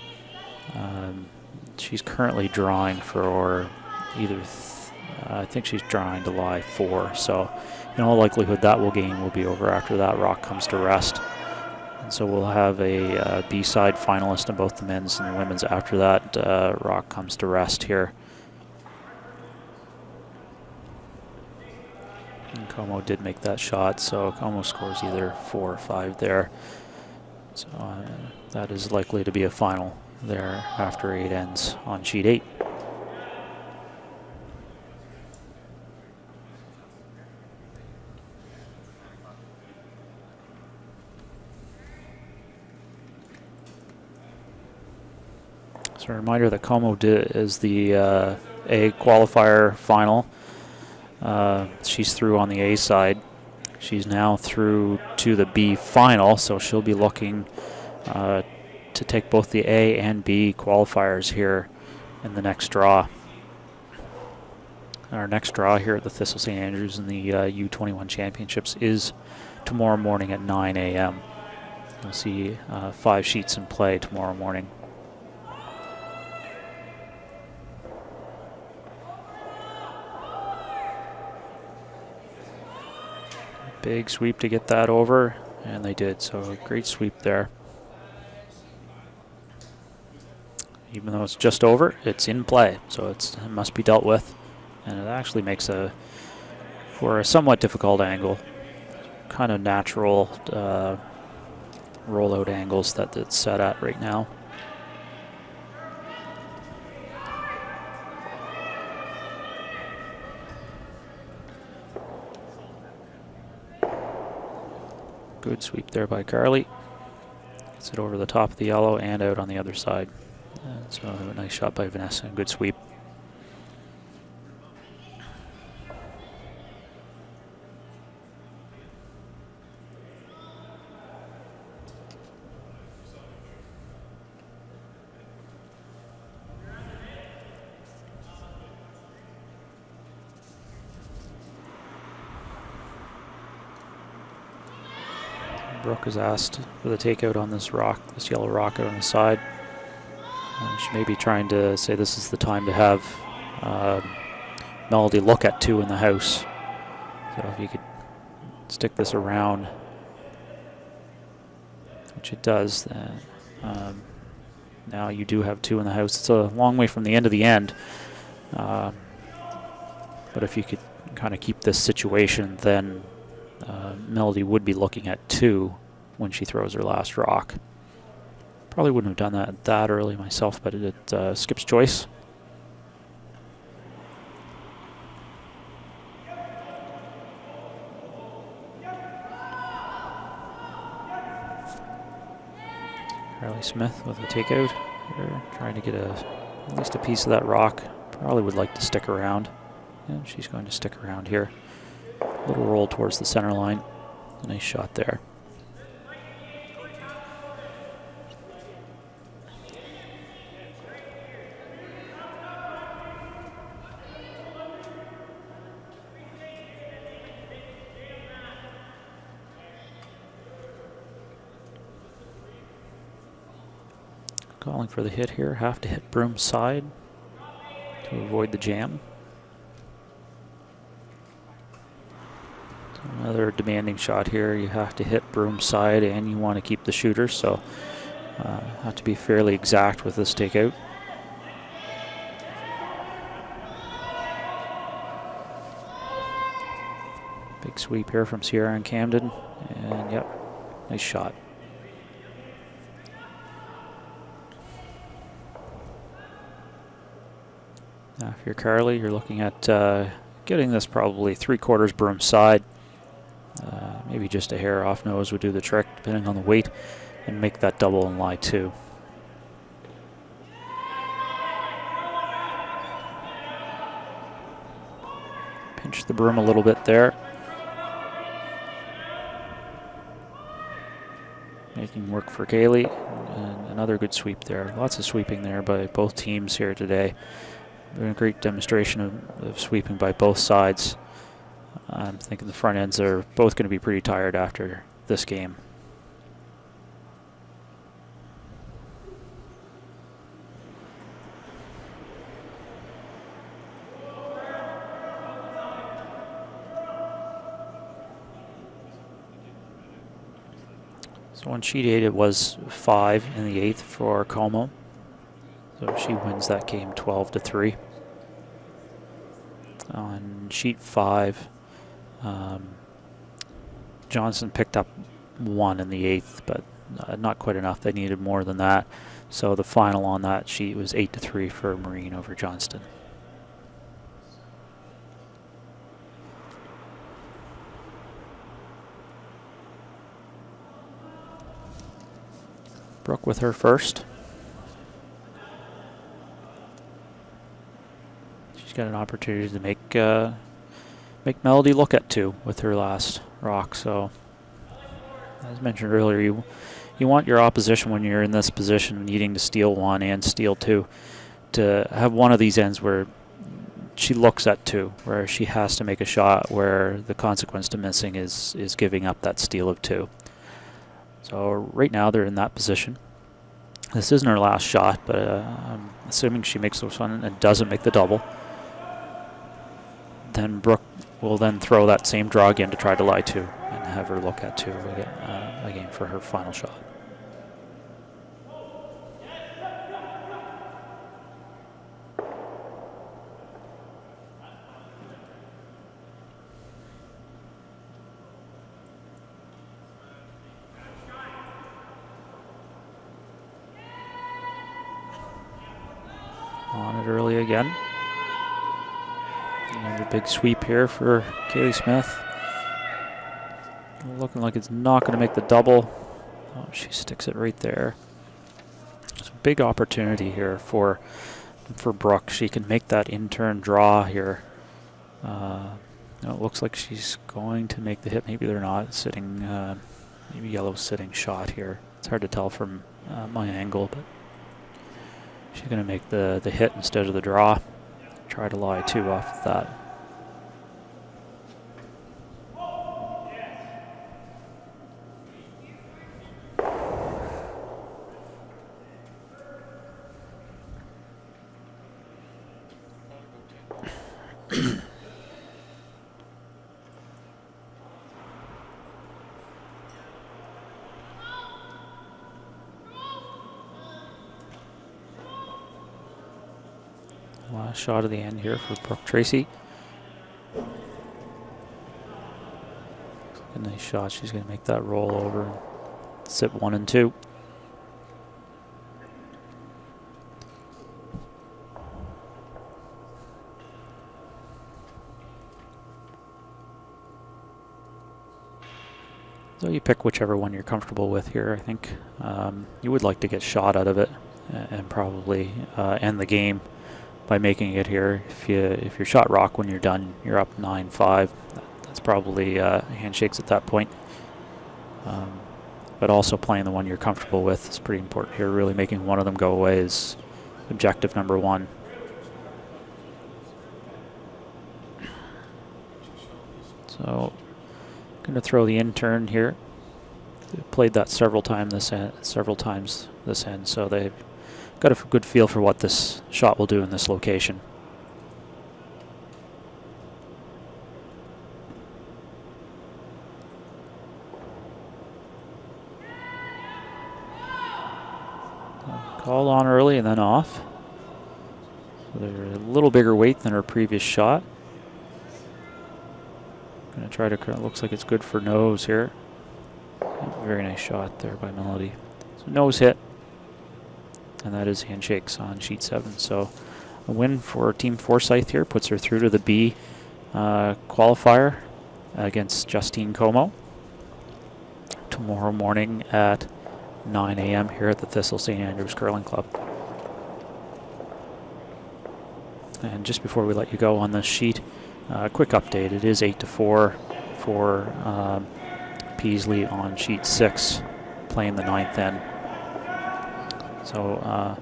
She's currently drawing for either, I think she's drawing to lie 4. So in all likelihood that game will be over after that rock comes to rest. And so we'll have a B side finalist in both the men's and the women's after that rock comes to rest here. And Como did make that shot, so Como scores either 4 or 5 there. So that is likely to be a final there after 8 ends on sheet 8. So a reminder that Como is the A qualifier final. She's through on the A side. She's now through to the B final, so she'll be looking to take both the A and B qualifiers here in the next draw. Our next draw here at the Thistle St. Andrews in the U21 Championships is tomorrow morning at 9 a.m. You'll see 5 sheets in play tomorrow morning. Big sweep to get that over, and they did, so a great sweep there. Even though it's just over, it's in play, so it must be dealt with. And it actually makes for a somewhat difficult angle, kind of natural rollout angles that it's set at right now. Good sweep there by Carly. Gets it over the top of the yellow and out on the other side. So a nice shot by Vanessa, good sweep. Brooke is asked for the takeout on this rock, this yellow rock out on the side. She may be trying to say this is the time to have Melody look at 2 in the house. So if you could stick this around, which it does, then now you do have 2 in the house. It's a long way from the end of the end. But if you could kind of keep this situation, then Melody would be looking at 2 when she throws her last rock. Probably wouldn't have done that early myself, but it skips choice. Carly Smith with a takeout here, trying to get at least a piece of that rock. Probably would like to stick around. And she's going to stick around here. Little roll towards the center line. A nice shot there. Calling for the hit here. Have to hit Broom's side to avoid the jam. Another demanding shot here. You have to hit Broom's side and you want to keep the shooter, so have to be fairly exact with this takeout. Big sweep here from Sierra and Camden. And yep, nice shot. Now if you're Carly, you're looking at getting this probably 3/4 broom side. Maybe just a hair off nose would do the trick, depending on the weight, and make that double and lie 2. Pinch the broom a little bit there. Making work for Kaylee, and another good sweep there. Lots of sweeping there by both teams here today. A great demonstration of sweeping by both sides. I'm thinking the front ends are both going to be pretty tired after this game. So on sheet 8 it was 5 in the 8th for Como. So she wins that game 12-3. On sheet 5, Johnson picked up 1 in the 8th, but not quite enough. They needed more than that. So the final on that sheet was 8-3 for Marine over Johnston. Brooke with her first. She's got an opportunity to make Melody look at 2 with her last rock. So, as mentioned earlier, you want your opposition when you're in this position, needing to steal 1 and steal 2, to have one of these ends where she looks at 2, where she has to make a shot where the consequence to missing is giving up that steal of 2. So right now they're in that position. This isn't her last shot, but I'm assuming she makes this one and doesn't make the double. Then Brooke will then throw that same draw again to try to lie 2 and have her look at 2 again for her final shot. On it early again. Another big sweep here for Kaylee Smith. Looking like it's not going to make the double. Oh, she sticks it right there. It's a big opportunity here for Brooke. She can make that in-turn draw here. It looks like she's going to make the hit. Maybe they're not. Sitting, maybe yellow's sitting shot here. It's hard to tell from my angle, but she's going to make the hit instead of the draw. Try to lie 2 off of that. Last shot of the end here for Brooke Tracy. A nice shot. She's going to make that roll over and sit 1 and 2. So you pick whichever one you're comfortable with here. I think you would like to get shot out of it and probably end the game by making it here. If you're shot rock when you're done, you're up 9-5. That's probably handshakes at that point. But also playing the one you're comfortable with is pretty important here. Really making one of them go away is objective number 1. So going to throw the in-turn here. They've played that several times this end, so they've got a good feel for what this shot will do in this location. Called on early and then off. So they're a little bigger weight than her previous shot. Gonna try to, looks like it's good for nose here. Very nice shot there by Melody. So nose hit. And that is handshakes on sheet 7. So a win for Team Forsythe here puts her through to the B qualifier against Justine Como tomorrow morning at 9 a.m. here at the Thistle St. Andrews Curling Club. And just before we let you go on this sheet, quick update. It is 8-4 for Peasley on sheet 6, playing the 9th end. So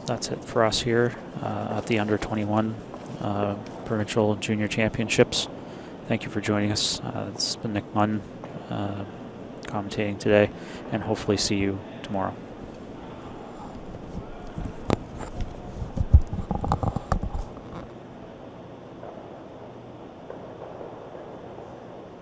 that's it for us here at the Under 21 Provincial Junior Championships. Thank you for joining us. It's been Nick Munn commentating today, and hopefully see you tomorrow.